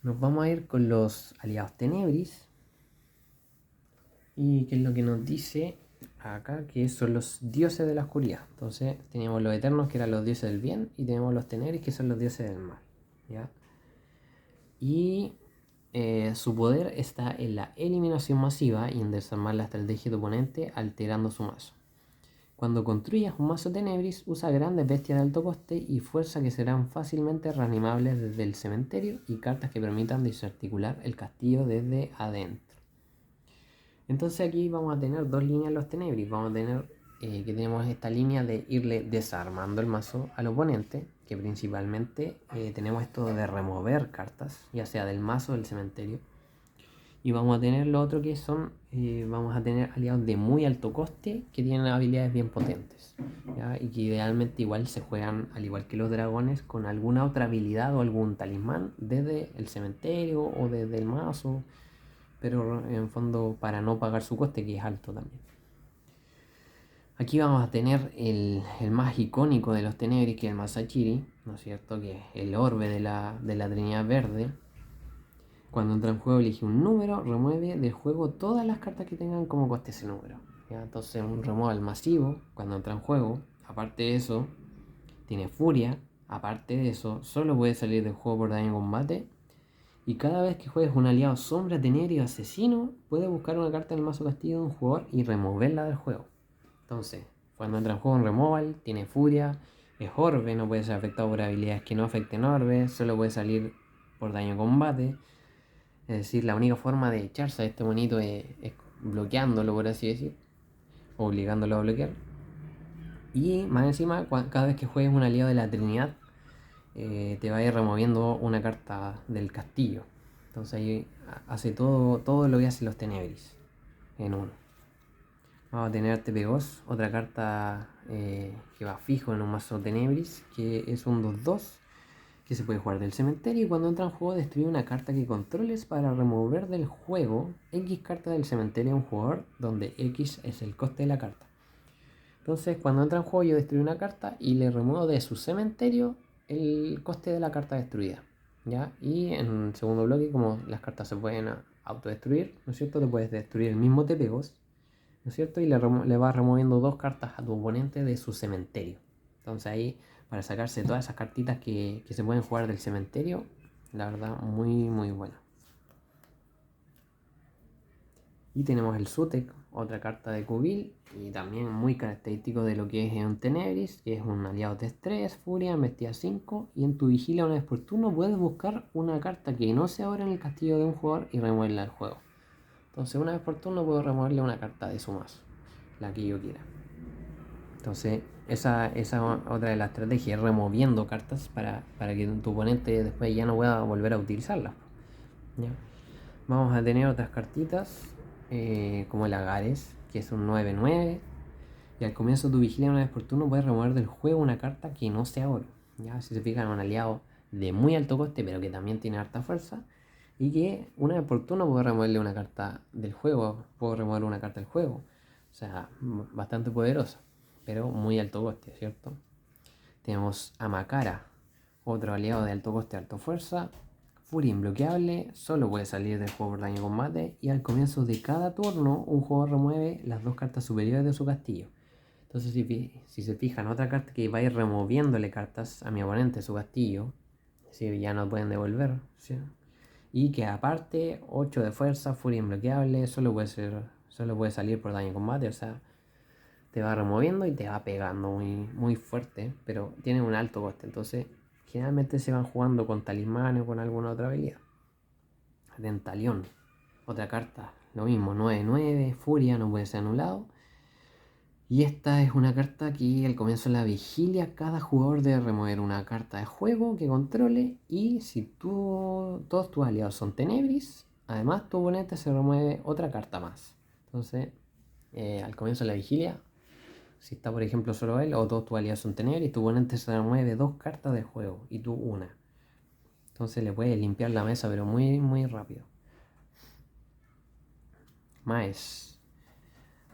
S1: Nos vamos a ir con los aliados Tenebris. Y qué es lo que nos dice acá, que son los dioses de la oscuridad. Entonces teníamos los eternos, que eran los dioses del bien, y tenemos los Tenebris, que son los dioses del mal, ¿ya? Y su poder está en la eliminación masiva y en desarmar la estrategia de tu oponente alterando su mazo. Cuando construyas un mazo Tenebris, usa grandes bestias de alto coste y fuerza que serán fácilmente reanimables desde el cementerio y cartas que permitan desarticular el castillo desde adentro. Entonces aquí vamos a tener dos líneas en los Tenebris. Vamos a tener que tenemos esta línea de irle desarmando el mazo al oponente, que principalmente tenemos esto de remover cartas, ya sea del mazo o del cementerio. Y vamos a tener lo otro que son, vamos a tener aliados de muy alto coste que tienen habilidades bien potentes, ¿ya? Y que idealmente igual se juegan, al igual que los dragones, con alguna otra habilidad o algún talismán desde el cementerio o desde el mazo, pero en fondo para no pagar su coste, que es alto también. Aquí vamos a tener el más icónico de los Tenebris, que es el Masachiri, ¿no es cierto? Que es el orbe de la Trinidad Verde. Cuando entra en juego elige un número, remueve del juego todas las cartas que tengan como coste ese número, ¿ya? Entonces un removal masivo cuando entra en juego. Aparte de eso, tiene furia. Aparte de eso, solo puede salir del juego por daño en combate. Y cada vez que juegues un aliado sombra, tenebrio, asesino, puedes buscar una carta en el mazo castillo de un jugador y removerla del juego. Entonces, cuando entra en juego un removal, tiene furia, es orbe, no puede ser afectado por habilidades que no afecten orbe, solo puede salir por daño en combate. Es decir, la única forma de echarse a este monito es bloqueándolo, por así decir, obligándolo a bloquear. Y más encima, cada vez que juegues un aliado de la Trinidad, te va a ir removiendo una carta del castillo. Entonces ahí hace todo lo que hacen los Tenebris en uno. Vamos a tener TP2, otra carta que va fijo en un mazo Tenebris, que es un 2-2 que se puede jugar del cementerio, y cuando entra en juego destruye una carta que controles para remover del juego X carta del cementerio a un jugador, donde X es el coste de la carta. Entonces cuando entra en juego yo destruyo una carta y le remuevo de su cementerio el coste de la carta destruida, ¿ya? Y en el segundo bloque, como las cartas se pueden autodestruir, ¿no es cierto? Te puedes destruir el mismo TP2, ¿no es cierto? Y le vas removiendo dos cartas a tu oponente de su cementerio. Entonces ahí, para sacarse todas esas cartitas que se pueden jugar del cementerio, la verdad, muy buena. Y tenemos el Sutek, otra carta de Kubil, y también muy característico de lo que es un Tenebris, que es un aliado de 3, furia, embestida 5, y en tu vigilia una vez por turno puedes buscar una carta que no sea ahora en el castillo de un jugador y removerla al juego. Entonces una vez por turno puedo removerle una carta de su mazo, la que yo quiera. Entonces esa otra de las estrategias, removiendo cartas para que tu oponente después ya no pueda volver a utilizarlas, ¿ya? Vamos a tener otras cartitas como el Agares, que es un 9-9. Y al comienzo de tu vigilia una vez por turno puedes remover del juego una carta que no sea oro, ¿ya? Si se fijan, un aliado de muy alto coste pero que también tiene harta fuerza, y que una vez por turno puedo removerle una carta del juego, puedo remover una carta del juego. O sea, bastante poderosa, pero muy alto coste, ¿cierto? Tenemos a Makara, otro aliado de alto coste, alto fuerza. Furia imbloqueable, solo puede salir del juego por daño combate, y al comienzo de cada turno un jugador remueve las dos cartas superiores de su castillo. Entonces si se fijan, otra carta que va a ir removiéndole cartas a mi oponente de su castillo, si ya no pueden devolver, ¿sí? Y que aparte 8 de fuerza, furia imbloqueable, solo puede salir por daño combate, o sea, te va removiendo y te va pegando muy fuerte, pero tiene un alto coste. Entonces generalmente se van jugando con talismanes o con alguna otra habilidad. Dentalión, otra carta, lo mismo, 9-9, furia, no puede ser anulado. Y esta es una carta que al comienzo de la vigilia cada jugador debe remover una carta de juego que controle, y si todos tus aliados son Tenebris, además tu oponente se remueve otra carta más. Entonces al comienzo de la vigilia, si está por ejemplo solo él o todos tus aliados son Tenebris, tu oponente se remueve dos cartas de juego y tú una. Entonces le puedes limpiar la mesa pero muy rápido. Más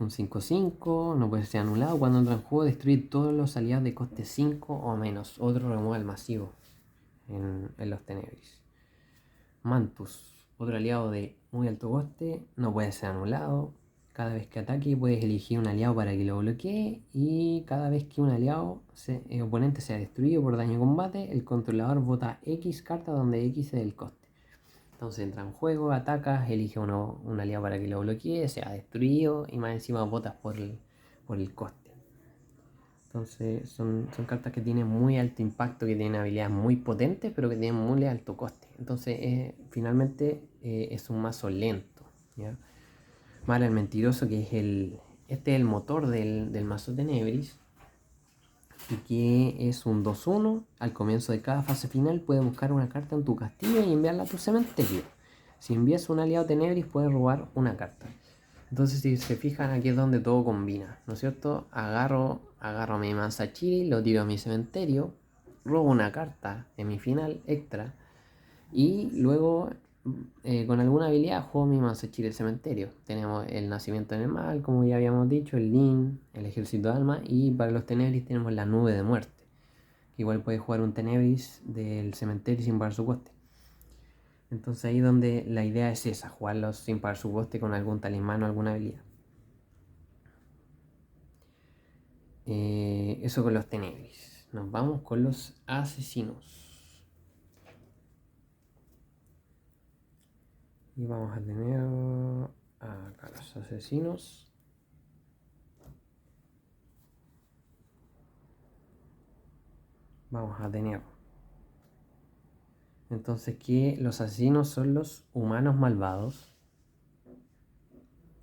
S1: Un 5/5, no puede ser anulado. Cuando entra en juego, destruye todos los aliados de coste 5 o menos. Otro removal masivo en los Tenebris. Mantus, otro aliado de muy alto coste, no puede ser anulado. Cada vez que ataque puedes elegir un aliado para que lo bloquee. Y cada vez que un aliado oponente sea destruido por daño de combate, el controlador vota X cartas donde X es el coste. Entonces entra en juego, atacas, elige un aliado para que lo bloquee, sea destruido y más encima votas por el coste. Entonces son cartas que tienen muy alto impacto, que tienen habilidades muy potentes, pero que tienen muy alto coste. Entonces finalmente es un mazo lento, ¿ya? Mara el Mentiroso, que este es el motor del mazo Tenebris, y que es un 2/1. Al comienzo de cada fase final puedes buscar una carta en tu castillo y enviarla a tu cementerio. Si envías un aliado Tenebris puedes robar una carta. Entonces si se fijan, aquí es donde todo combina, ¿no es cierto? Agarro mi Manzachiri, lo tiro a mi cementerio, robo una carta en mi final extra y luego con alguna habilidad juego mi Manzachiri del cementerio. Tenemos el Nacimiento en el Mal, como ya habíamos dicho, el Lin, el Ejército de Alma, y para los Tenebris tenemos la Nube de Muerte, que igual puedes jugar un Tenebris del cementerio sin pagar su coste. Entonces ahí donde la idea es esa, jugarlos sin pagar su coste con algún talismán o alguna habilidad. Eso con los Tenebris. Nos vamos con los asesinos. Y vamos a tener acá los asesinos. Vamos a tener entonces que los asesinos son los humanos malvados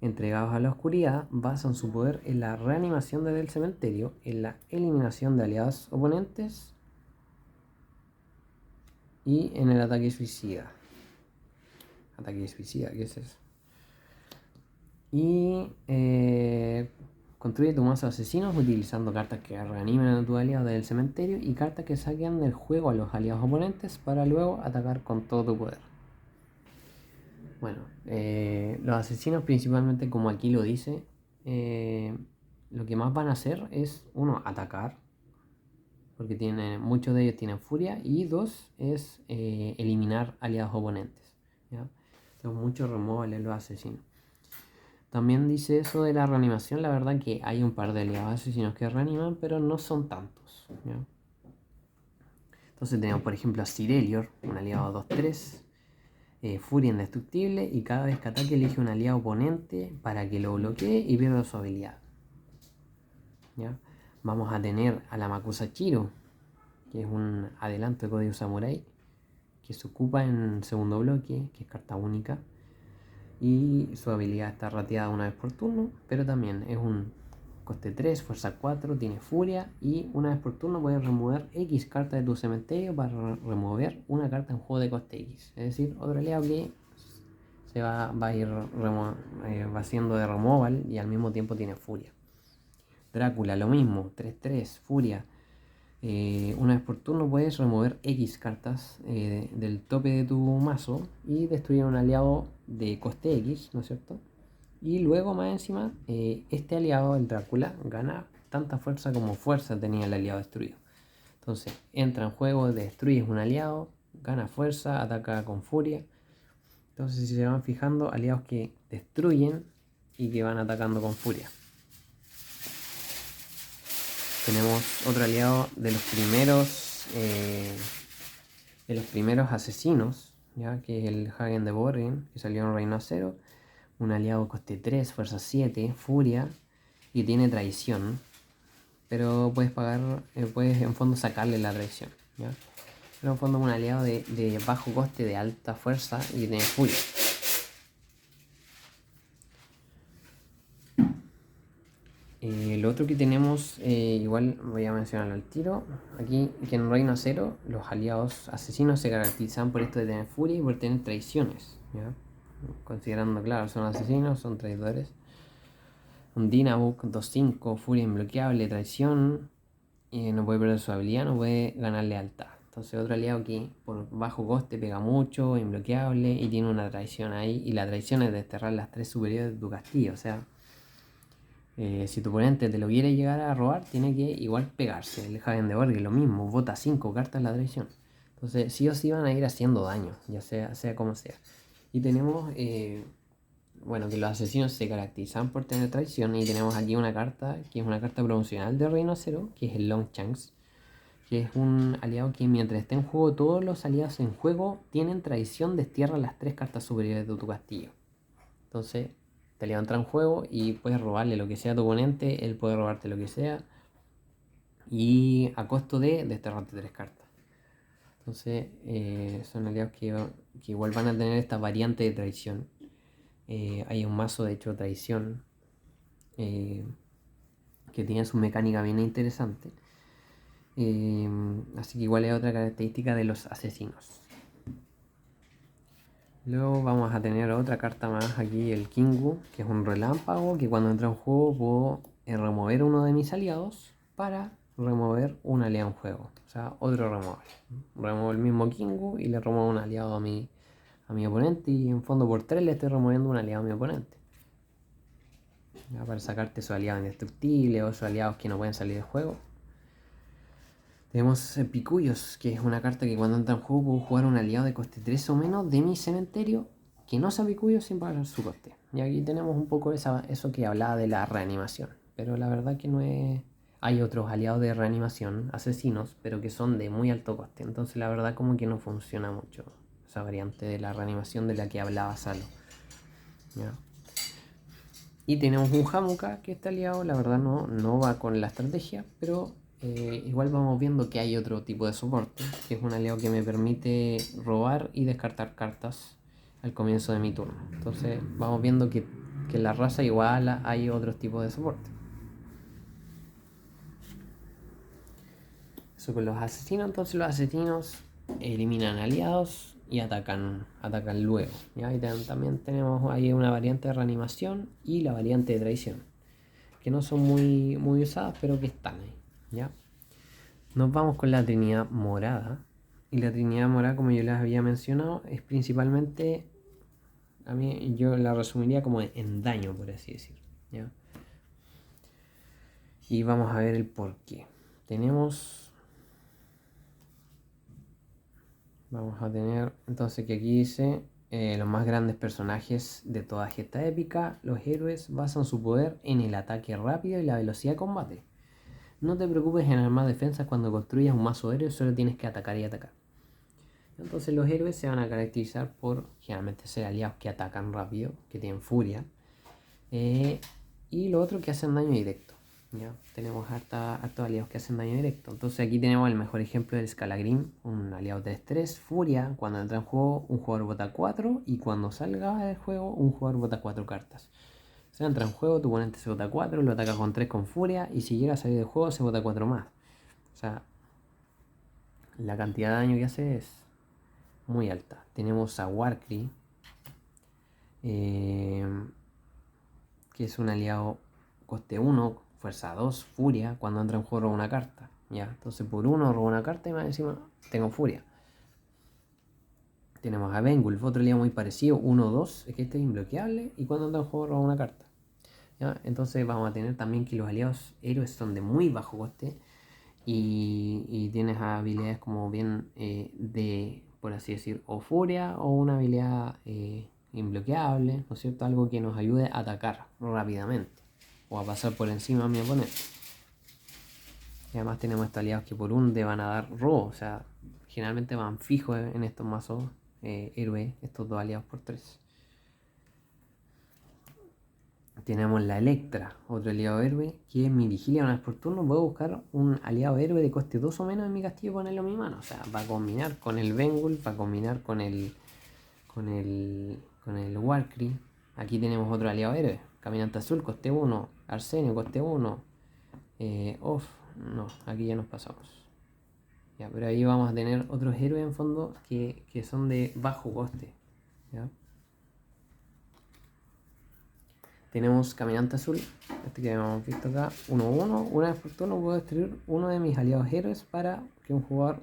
S1: entregados a la oscuridad. Basan su poder en la reanimación desde el cementerio, en la eliminación de aliados oponentes y en el ataque suicida. Ataque suicida, ¿qué es eso? Y construye tu mazo de asesinos utilizando cartas que reanimen a tu aliado del cementerio y cartas que saquen del juego a los aliados oponentes para luego atacar con todo tu poder. Bueno, los asesinos principalmente, como aquí lo dice, lo que más van a hacer es, uno, atacar, porque muchos de ellos tienen furia, y dos, es eliminar aliados oponentes, ¿ya? Son muchos removal en los asesinos. También dice eso de la reanimación, la verdad que hay un par de aliados asesinos que reaniman, pero no son tantos, ¿ya? Entonces tenemos por ejemplo a Sirelior, un aliado 2/3, Furia Indestructible, y cada vez que ataque elige un aliado oponente para que lo bloquee y pierda su habilidad, ¿ya? Vamos a tener a la Makusa Chiro, que es un adelanto de Código Samurai, que se ocupa en segundo bloque, que es carta única. Y su habilidad está rateada una vez por turno, pero también es un coste 3, fuerza 4, tiene furia y una vez por turno puedes remover X cartas de tu cementerio para remover una carta en juego de coste X. Es decir, otro aliado que se va a ir va haciendo de removal y al mismo tiempo tiene furia. Drácula, lo mismo, 3/3, furia. Una vez por turno puedes remover X cartas del tope de tu mazo y destruir un aliado de coste X, ¿no es cierto? Y luego más encima, este aliado, el Drácula, gana tanta fuerza como fuerza tenía el aliado destruido. Entonces entra en juego, destruyes un aliado, gana fuerza, ataca con furia. Entonces si se van fijando, aliados que destruyen y que van atacando con furia. Tenemos otro aliado de los primeros asesinos, ¿ya? Que es el Hagen de Borgen, que salió en Reino Acero. Un aliado coste 3, fuerza 7, furia, y tiene traición. Pero puedes en fondo sacarle la traición, ¿ya? Pero en fondo es un aliado de bajo coste, de alta fuerza y tiene furia. Lo otro que tenemos, igual voy a mencionarlo al tiro, aquí que en Reino Acero los aliados asesinos se caracterizan por esto de tener furia y por tener traiciones, ¿ya? Considerando, claro, son asesinos, son traidores. Un Dynabook 2/5, furia imbloqueable, traición, no puede perder su habilidad, no puede ganar lealtad. Entonces otro aliado que por bajo coste pega mucho, imbloqueable y tiene una traición ahí, y la traición es desterrar las 3 superiores de tu castillo, o sea, Si tu oponente te lo quiere llegar a robar, tiene que igual pegarse. El Hagen de Borg es lo mismo, bota 5 cartas en la traición. Entonces, sí o sí van a ir haciendo daño, ya sea como sea. Y tenemos, bueno, que los asesinos se caracterizan por tener traición. Y tenemos aquí una carta, que es una carta promocional de Reino Cero, que es el Longchanks, que es un aliado que mientras esté en juego, todos los aliados en juego tienen traición, destierra las 3 cartas superiores de tu castillo. Entonces, te levantas en juego y puedes robarle lo que sea a tu oponente, él puede robarte lo que sea, y a costo de desterrarte 3 cartas. Entonces, son aliados que igual van a tener esta variante de traición. Hay un mazo, de hecho, traición, que tiene su mecánica bien interesante. Así que igual es otra característica de los asesinos. Luego vamos a tener otra carta más aquí, el Kingu, que es un relámpago, que cuando entra en juego puedo remover uno de mis aliados para remover un aliado en juego. O sea, otro remover. Remuevo el mismo Kingu y le remuevo un aliado a mi oponente, y en fondo por 3 le estoy removiendo un aliado a mi oponente. Ya, para sacarte esos aliados indestructibles o esos aliados que no pueden salir del juego. Tenemos Picuyos, que es una carta que cuando entra en juego puedo jugar un aliado de coste 3 o menos de mi cementerio que no sea Picuyo sin pagar su coste. Y aquí tenemos un poco eso que hablaba de la reanimación. Pero la verdad que no es... Hay otros aliados de reanimación, asesinos, pero que son de muy alto coste. Entonces la verdad como que no funciona mucho esa variante de la reanimación de la que hablaba Salo. ¿Ya? Y tenemos un Hamuka, que este aliado la verdad no va con la estrategia, pero igual vamos viendo que hay otro tipo de soporte, que es un aliado que me permite robar y descartar cartas al comienzo de mi turno. Entonces vamos viendo que en la raza igual hay otros tipos de soporte. Eso con los asesinos. Entonces los asesinos eliminan aliados y atacan luego, ¿ya? Y también tenemos ahí una variante de reanimación y la variante de traición, que no son muy usadas, pero que están ahí, ¿ya? Nos vamos con la Trinidad Morada. Y la Trinidad Morada, como yo les había mencionado, es principalmente, a mí yo la resumiría como en daño, por así decir, ¿ya? Y vamos a ver el por qué. Vamos a tener entonces que aquí dice los más grandes personajes de toda gesta épica. Los héroes basan su poder en el ataque rápido y la velocidad de combate. No te preocupes en armar defensas cuando construyas un mazo aéreo, solo tienes que atacar y atacar. Entonces los héroes se van a caracterizar por generalmente ser aliados que atacan rápido, que tienen furia, y lo otro que hacen daño directo. ¿Ya? Tenemos hartos aliados que hacen daño directo. Entonces aquí tenemos el mejor ejemplo del Scalagrim, un aliado 3-3, furia. Cuando entra en juego un jugador bota 4 y cuando salga del juego un jugador bota 4 cartas. O sea, entra en juego, tu oponente se bota 4, lo ataca con 3 con furia y si llega a salir del juego se bota 4 más. O sea, la cantidad de daño que hace es muy alta. Tenemos a Warcry, que es un aliado coste 1, fuerza 2, furia. Cuando entra en juego roba una carta. Ya, entonces por 1 robo una carta y más encima tengo furia. Tenemos a Vengulf, otro aliado muy parecido, 1-2, es que este es imbloqueable y cuando entra en juego roba una carta. ¿Ya? Entonces vamos a tener también que los aliados héroes son de muy bajo coste y tienes habilidades como bien de, por así decir, o furia o una habilidad imbloqueable, ¿no es cierto? Algo que nos ayude a atacar rápidamente o a pasar por encima a mi oponente. Y además tenemos estos aliados que por un te van a dar robo, o sea, generalmente van fijos en estos mazos héroes, estos dos aliados por 3. Tenemos la Electra, otro aliado héroe, que es mi vigilia una vez por turno. Puedo buscar un aliado héroe de coste 2 o menos en mi castillo y ponerlo en mi mano. O sea, va a combinar con el Vengulf, va a combinar con el Warcry. Aquí tenemos otro aliado héroe, Caminante Azul, coste 1, Arsenio, coste 1. No, aquí ya nos pasamos. Ya, pero ahí vamos a tener otros héroes en fondo que son de bajo coste. ¿Ya? Tenemos Caminante Azul, este que hemos visto acá, 1-1. Una vez por turno puedo destruir uno de mis aliados héroes para que un jugador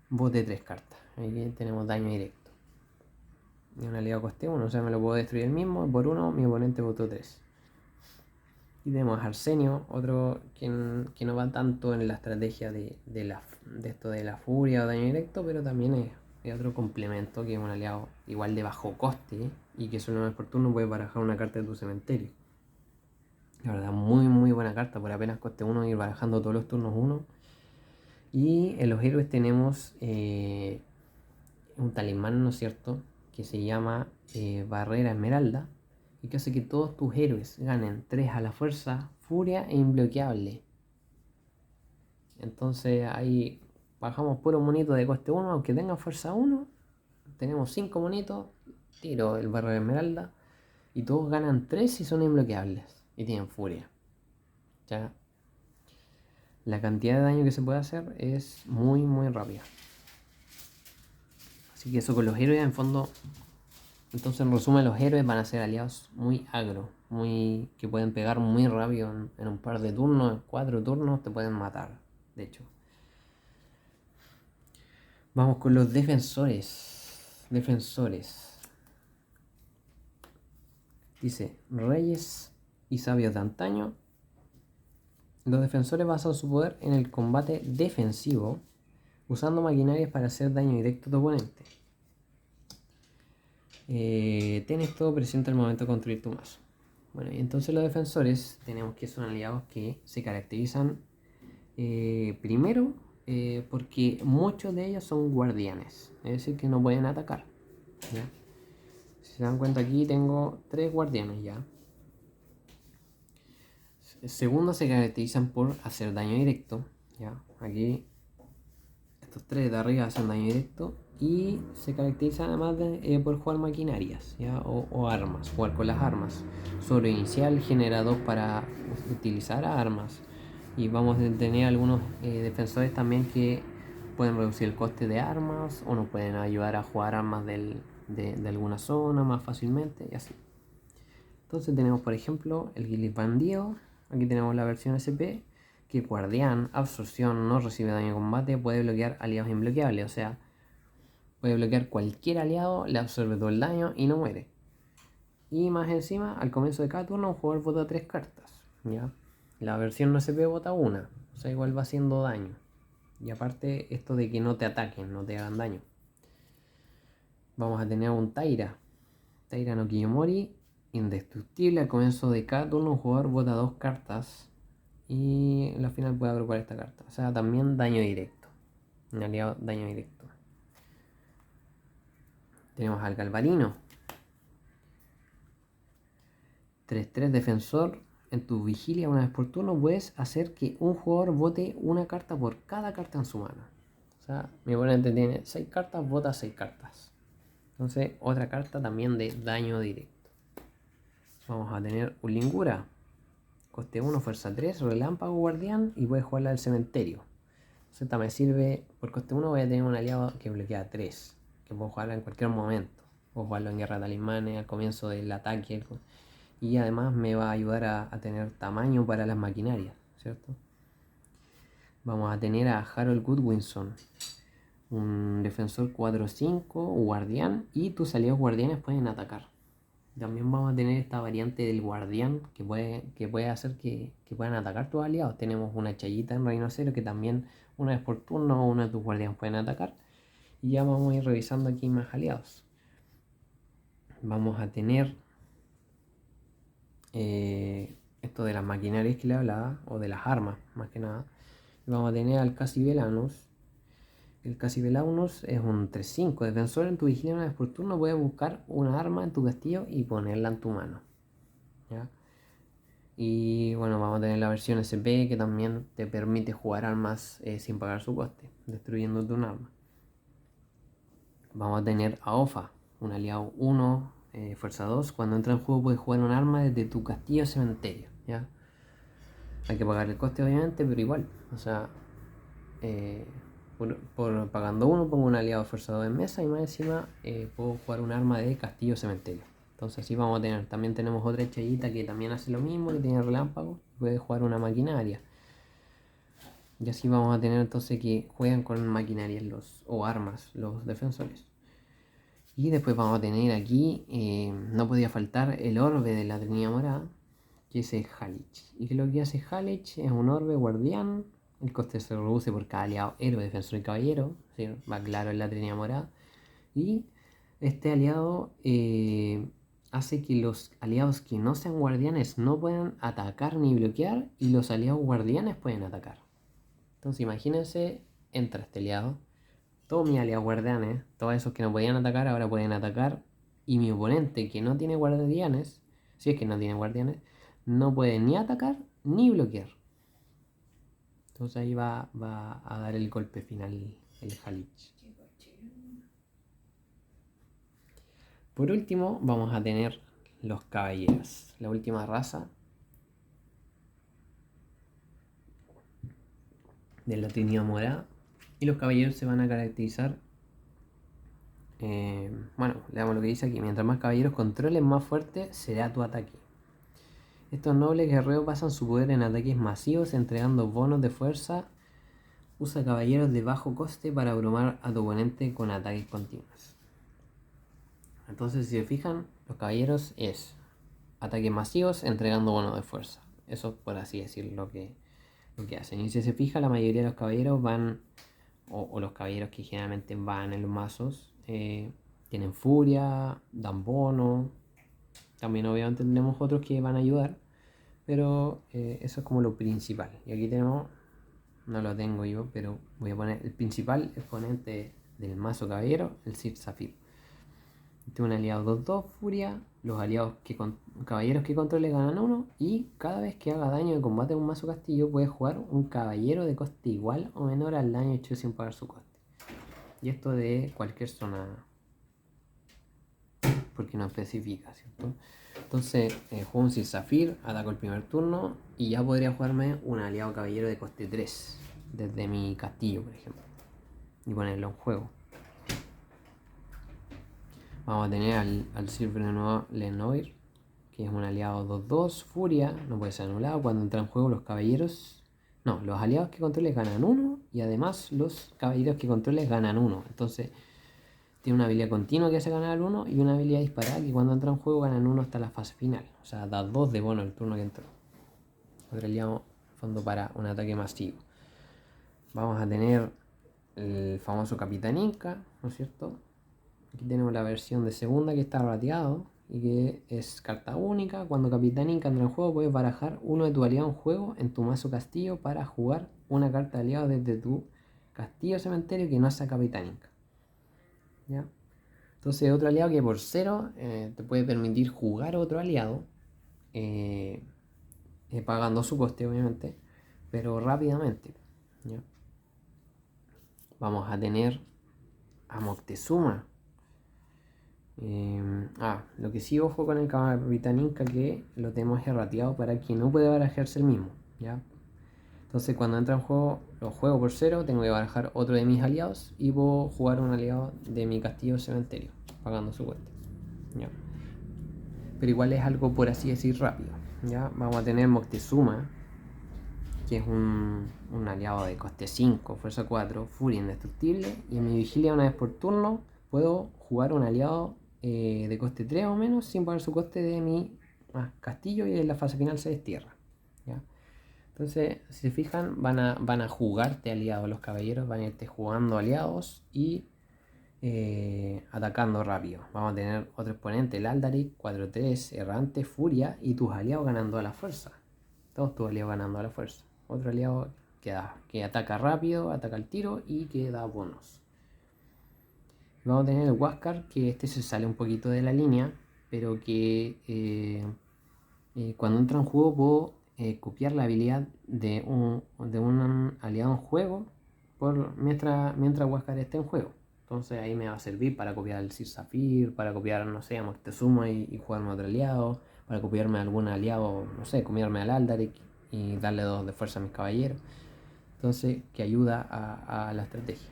S1: bote 3 cartas. Aquí tenemos daño directo. Y un aliado coste 1, o sea, me lo puedo destruir el mismo. Por 1, mi oponente votó 3. Y tenemos Arsenio, otro que no va tanto en la estrategia de esto de la furia o daño directo, pero también es otro complemento que es un aliado igual de bajo coste y que solo una vez por turno puede barajar una carta de tu cementerio. La verdad, muy muy buena carta, por apenas coste 1 ir barajando todos los turnos 1. Y en los héroes tenemos un talismán, ¿no es cierto?, que se llama Barrera Esmeralda y que hace que todos tus héroes ganen 3 a la fuerza, furia e imbloqueable. Entonces ahí bajamos puro monito de coste 1, aunque tenga fuerza 1, tenemos 5 monitos, tiro el Barrera Esmeralda y todos ganan 3 y son imbloqueables y tienen furia. Ya la cantidad de daño que se puede hacer es muy muy rápida. Así que eso con los héroes en fondo. Entonces en resumen los héroes van a ser aliados muy agro, que pueden pegar muy rápido en un par de turnos, en 4 turnos te pueden matar, de hecho. Vamos con los defensores. Dice, reyes y sabios de antaño. Los defensores basan su poder en el combate defensivo, usando maquinarias para hacer daño directo a tu oponente. Ten esto presente al momento de construir tu mazo. Bueno, y entonces los defensores tenemos que son aliados que se caracterizan primero porque muchos de ellos son guardianes, es decir, que no pueden atacar. ¿Ya? Si se dan cuenta aquí tengo 3 guardianes ya. Segundo, se caracterizan por hacer daño directo. ¿Ya? Aquí estos 3 de arriba hacen daño directo. Y se caracterizan además por jugar maquinarias, ¿ya? O armas, jugar con las armas. Sobre inicial, generador para utilizar armas. Y vamos a tener algunos defensores también que pueden reducir el coste de armas o nos pueden ayudar a jugar armas de alguna zona más fácilmente y así. Entonces tenemos por ejemplo el Gilip Bandido. Aquí tenemos la versión SP que guardián, absorción, no recibe daño de combate, puede bloquear aliados imbloqueables, o sea, puede bloquear cualquier aliado, le absorbe todo el daño y no muere. Y más encima, al comienzo de cada turno un jugador vota 3 cartas, ¿ya? La versión no SP vota una, o sea, igual va haciendo daño. Y aparte esto de que no te ataquen, no te hagan daño. Vamos a tener un Taira no Kiyomori, indestructible. Al comienzo de cada turno un jugador vota 2 cartas y en la final puede agrupar esta carta. O sea, también daño directo. Un aliado daño directo. Tenemos al Galvarino. 3-3 defensor. En tu vigilia una vez por turno puedes hacer que un jugador vote una carta por cada carta en su mano. O sea, mi oponente tiene 6 cartas, vota 6 cartas. Entonces, otra carta también de daño directo. Vamos a tener un Lingura. Coste 1, fuerza 3, relámpago guardián y puedes jugarla al cementerio. Entonces, esta me sirve, por coste 1 voy a tener un aliado que bloquea 3, que puedo jugarla en cualquier momento. Puedo jugarlo en guerra de talismanes, al comienzo del ataque. Y además me va a ayudar a tener tamaño para las maquinarias, ¿cierto? Vamos a tener a Harold Goodwinson, un defensor 4-5, guardián, y tus aliados guardianes pueden atacar. También vamos a tener esta variante del guardián que puede hacer que puedan atacar tus aliados. Tenemos una chayita en Reino Cero que también una vez por turno uno de tus guardianes pueden atacar. Y ya vamos a ir revisando aquí más aliados. Vamos a tener esto de las maquinarias que le hablaba, o de las armas más que nada. Vamos a tener al Cassivelanus. El Cassivelanus es un 3-5 defensor. En tu vigilia una vez por turno puedes buscar una arma en tu castillo y ponerla en tu mano, ¿ya? Y bueno, vamos a tener la versión SP que también te permite jugar armas sin pagar su coste, destruyéndote un arma. Vamos a tener a Ofa, un aliado 1, fuerza 2. Cuando entra en juego puedes jugar un arma desde tu castillo o cementerio, ¿ya? Hay que pagar el coste obviamente, pero igual, o sea, por pagando 1 pongo un aliado fuerza 2 en mesa y más encima puedo jugar un arma de castillo o cementerio. Entonces así vamos a tener, también tenemos otra echadita que también hace lo mismo, que tiene relámpago, puede jugar una maquinaria. Y así vamos a tener entonces que juegan con maquinarias o armas los defensores. Y después vamos a tener aquí, no podía faltar el orbe de la Trinidad Morada, que es el Halich. Y que lo que hace Halich es un orbe guardián. El coste se reduce por cada aliado, héroe, defensor y caballero. ¿Sí? Va claro en la trinidad morada. Y este aliado hace que los aliados que no sean guardianes no puedan atacar ni bloquear. Y los aliados guardianes pueden atacar. Entonces imagínense, entra este aliado. Todos mis aliados guardianes, todos esos que no podían atacar, ahora pueden atacar. Y mi oponente que no tiene guardianes, si es que no tiene guardianes, no puede ni atacar ni bloquear. Entonces ahí va a dar el golpe final el Halich. Por último vamos a tener los caballeros, la última raza de la Trinidad Morada. Y los caballeros se van a caracterizar, bueno, leamos lo que dice aquí: mientras más caballeros controles, más fuerte será tu ataque. Estos nobles guerreros basan su poder en ataques masivos, entregando bonos de fuerza. Usa caballeros de bajo coste para abrumar a tu oponente con ataques continuos. Entonces, si se fijan, los caballeros es ataques masivos entregando bonos de fuerza. Eso, por así decirlo, lo que hacen. Y si se fija, la mayoría de los caballeros van, o los caballeros que generalmente van en los mazos, tienen furia, dan bono. También obviamente tenemos otros que van a ayudar, pero eso es como lo principal. Y aquí tenemos, no lo tengo yo, pero voy a poner el principal exponente del mazo caballero, el Sir Zafir. Este es un aliado 2-2, furia. Los aliados caballeros que controle ganan 1. Y cada vez que haga daño de combate a un mazo castillo, puede jugar un caballero de coste igual o menor al daño hecho sin pagar su coste. Y esto de cualquier zona, porque no especifica, ¿cierto? Entonces juego un Sir Zafir, ataco el primer turno y ya podría jugarme un aliado caballero de coste 3 desde mi castillo, por ejemplo, y ponerlo en juego. Vamos a tener al Sir Lenoir, que es un aliado 2-2, furia, no puede ser anulado. Cuando entra en juego los caballeros, no, los aliados que controles ganan 1 y además los caballeros que controles ganan 1. Entonces tiene una habilidad continua que hace ganar 1 y una habilidad disparada que cuando entra en juego ganan 1 hasta la fase final. O sea, da 2 de bono el turno que entró. Otro aliado fondo para un ataque masivo. Vamos a tener el famoso Capitán Inca, ¿no es cierto? Aquí tenemos la versión de segunda que está rateado y que es carta única. Cuando Capitán Inca entra en juego, puedes barajar uno de tus aliados en juego en tu mazo castillo para jugar una carta de aliado desde tu castillo cementerio que no sea Capitán Inca. ¿Ya? Entonces otro aliado que por 0 te puede permitir jugar otro aliado, pagando su coste obviamente, pero rápidamente. ¿Ya? Vamos a tener a Moctezuma. Lo que sí, ojo con el Capitán Inca, que lo tenemos errateado para que no pueda barajarse el mismo, ¿ya? Entonces cuando entra en juego, lo juego por 0, tengo que barajar otro de mis aliados y puedo jugar un aliado de mi castillo cementerio, pagando su coste, ¿ya? Pero igual es algo, por así decir, rápido, ¿ya? Vamos a tener Moctezuma, que es un aliado de coste 5, fuerza 4, furia indestructible, y en mi vigilia una vez por turno puedo jugar un aliado de coste 3 o menos sin pagar su coste de mi castillo y en la fase final se destierra, ¿ya? Entonces, si se fijan, van a jugarte aliados los caballeros, van a irte jugando aliados y atacando rápido. Vamos a tener otro exponente, el Aldaric, 4-3, errante, furia y tus aliados ganando a la fuerza. Todos tus aliados ganando a la fuerza. Otro aliado que ataca rápido, ataca al tiro y que da bonos. Vamos a tener el Huáscar, que este se sale un poquito de la línea, pero que cuando entra en juego puedo copiar la habilidad de un aliado en juego mientras Huáscar esté en juego. Entonces ahí me va a servir para copiar el Sir Zafir, para copiar, no sé, a Moctezuma y jugarme a otro aliado, para copiarme a algún aliado, no sé, copiarme al Aldaric y darle 2 de fuerza a mis caballeros. Entonces, que ayuda a la estrategia.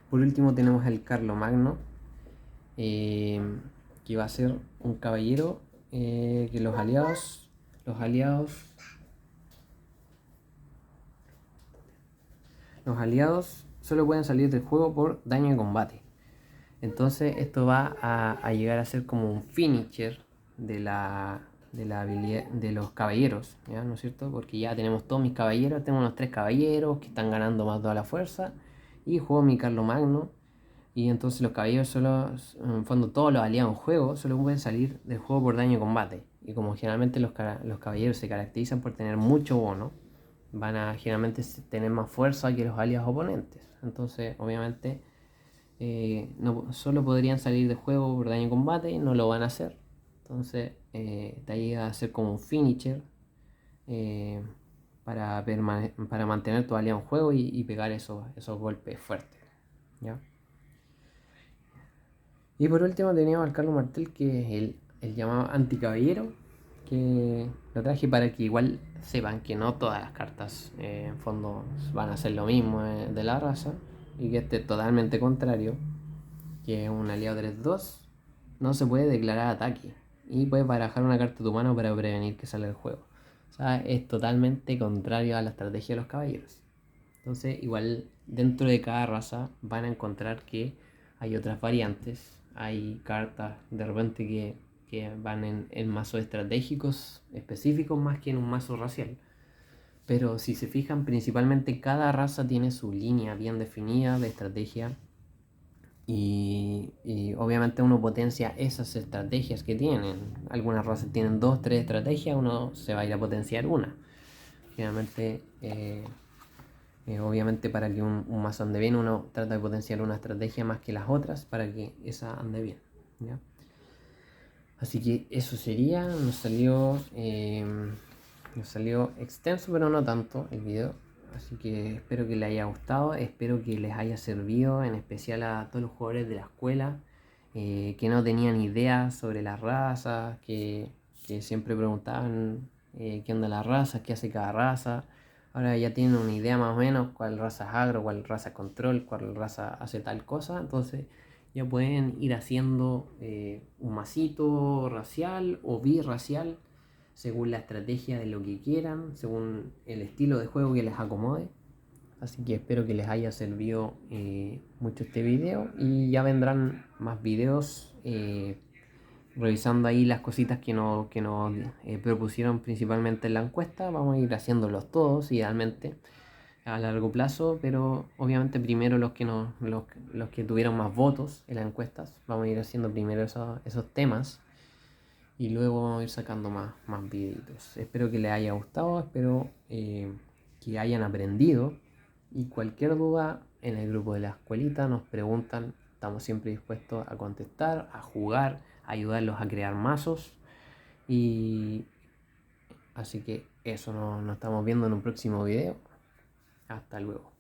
S1: Por último tenemos el Carlomagno, que va a ser un caballero que los aliados solo pueden salir del juego por daño de combate. Entonces esto va a llegar a ser como un finisher de la de la habilidad de los caballeros, ¿ya? ¿No es cierto? Porque ya tenemos todos mis caballeros, tengo unos 3 caballeros que están ganando más toda la fuerza y juego mi Carlomagno y entonces los caballeros solo, en el fondo todos los aliados en juego solo pueden salir del juego por daño de combate y como generalmente los caballeros se caracterizan por tener mucho bono, van a generalmente tener más fuerza que los aliados oponentes, entonces obviamente no, solo podrían salir de juego por daño en combate, no lo van a hacer. Entonces, te ayuda a hacer como un finisher eh, para mantener tu aliado en juego y pegar esos golpes fuertes. ¿Ya? Y por último teníamos al Carlos Martel, que es el llamado anticaballero, que lo traje para que igual sepan que no todas las cartas en fondo van a ser lo mismo de la raza y que este es totalmente contrario, que es un aliado 3-2, no se puede declarar ataque y puedes barajar una carta de tu mano para prevenir que salga del juego. O sea, es totalmente contrario a la estrategia de los caballeros. Entonces, igual dentro de cada raza van a encontrar que hay otras variantes, hay cartas de repente que van en mazos estratégicos específicos más que en un mazo racial. Pero si se fijan, principalmente cada raza tiene su línea bien definida de estrategia y obviamente uno potencia esas estrategias que tienen. Algunas razas tienen 2, 3 estrategias, uno se va a ir a potenciar una. Generalmente, obviamente para que un mazo ande bien, uno trata de potenciar una estrategia más que las otras para que esa ande bien. ¿Ya? Así que eso sería, nos salió extenso pero no tanto el video. Así que espero que les haya gustado, espero que les haya servido, en especial a todos los jugadores de la escuela que no tenían idea sobre las razas, que siempre preguntaban qué onda las razas, qué hace cada raza. Ahora ya tienen una idea más o menos cuál raza es agro, cuál raza es control, cuál raza hace tal cosa. Entonces ya pueden ir haciendo un masito racial o birracial según la estrategia de lo que quieran, según el estilo de juego que les acomode. Así que espero que les haya servido mucho este video y ya vendrán más videos revisando ahí las cositas que nos propusieron principalmente en la encuesta. Vamos a ir haciéndolos todos idealmente a largo plazo, pero obviamente primero los que tuvieron más votos en las encuestas. Vamos a ir haciendo primero esos temas y luego vamos a ir sacando más videitos. Espero que les haya gustado, espero que hayan aprendido y cualquier duda en el grupo de la escuelita nos preguntan, estamos siempre dispuestos a contestar, a jugar, a ayudarlos a crear mazos y así que eso nos estamos viendo en un próximo video. Hasta luego.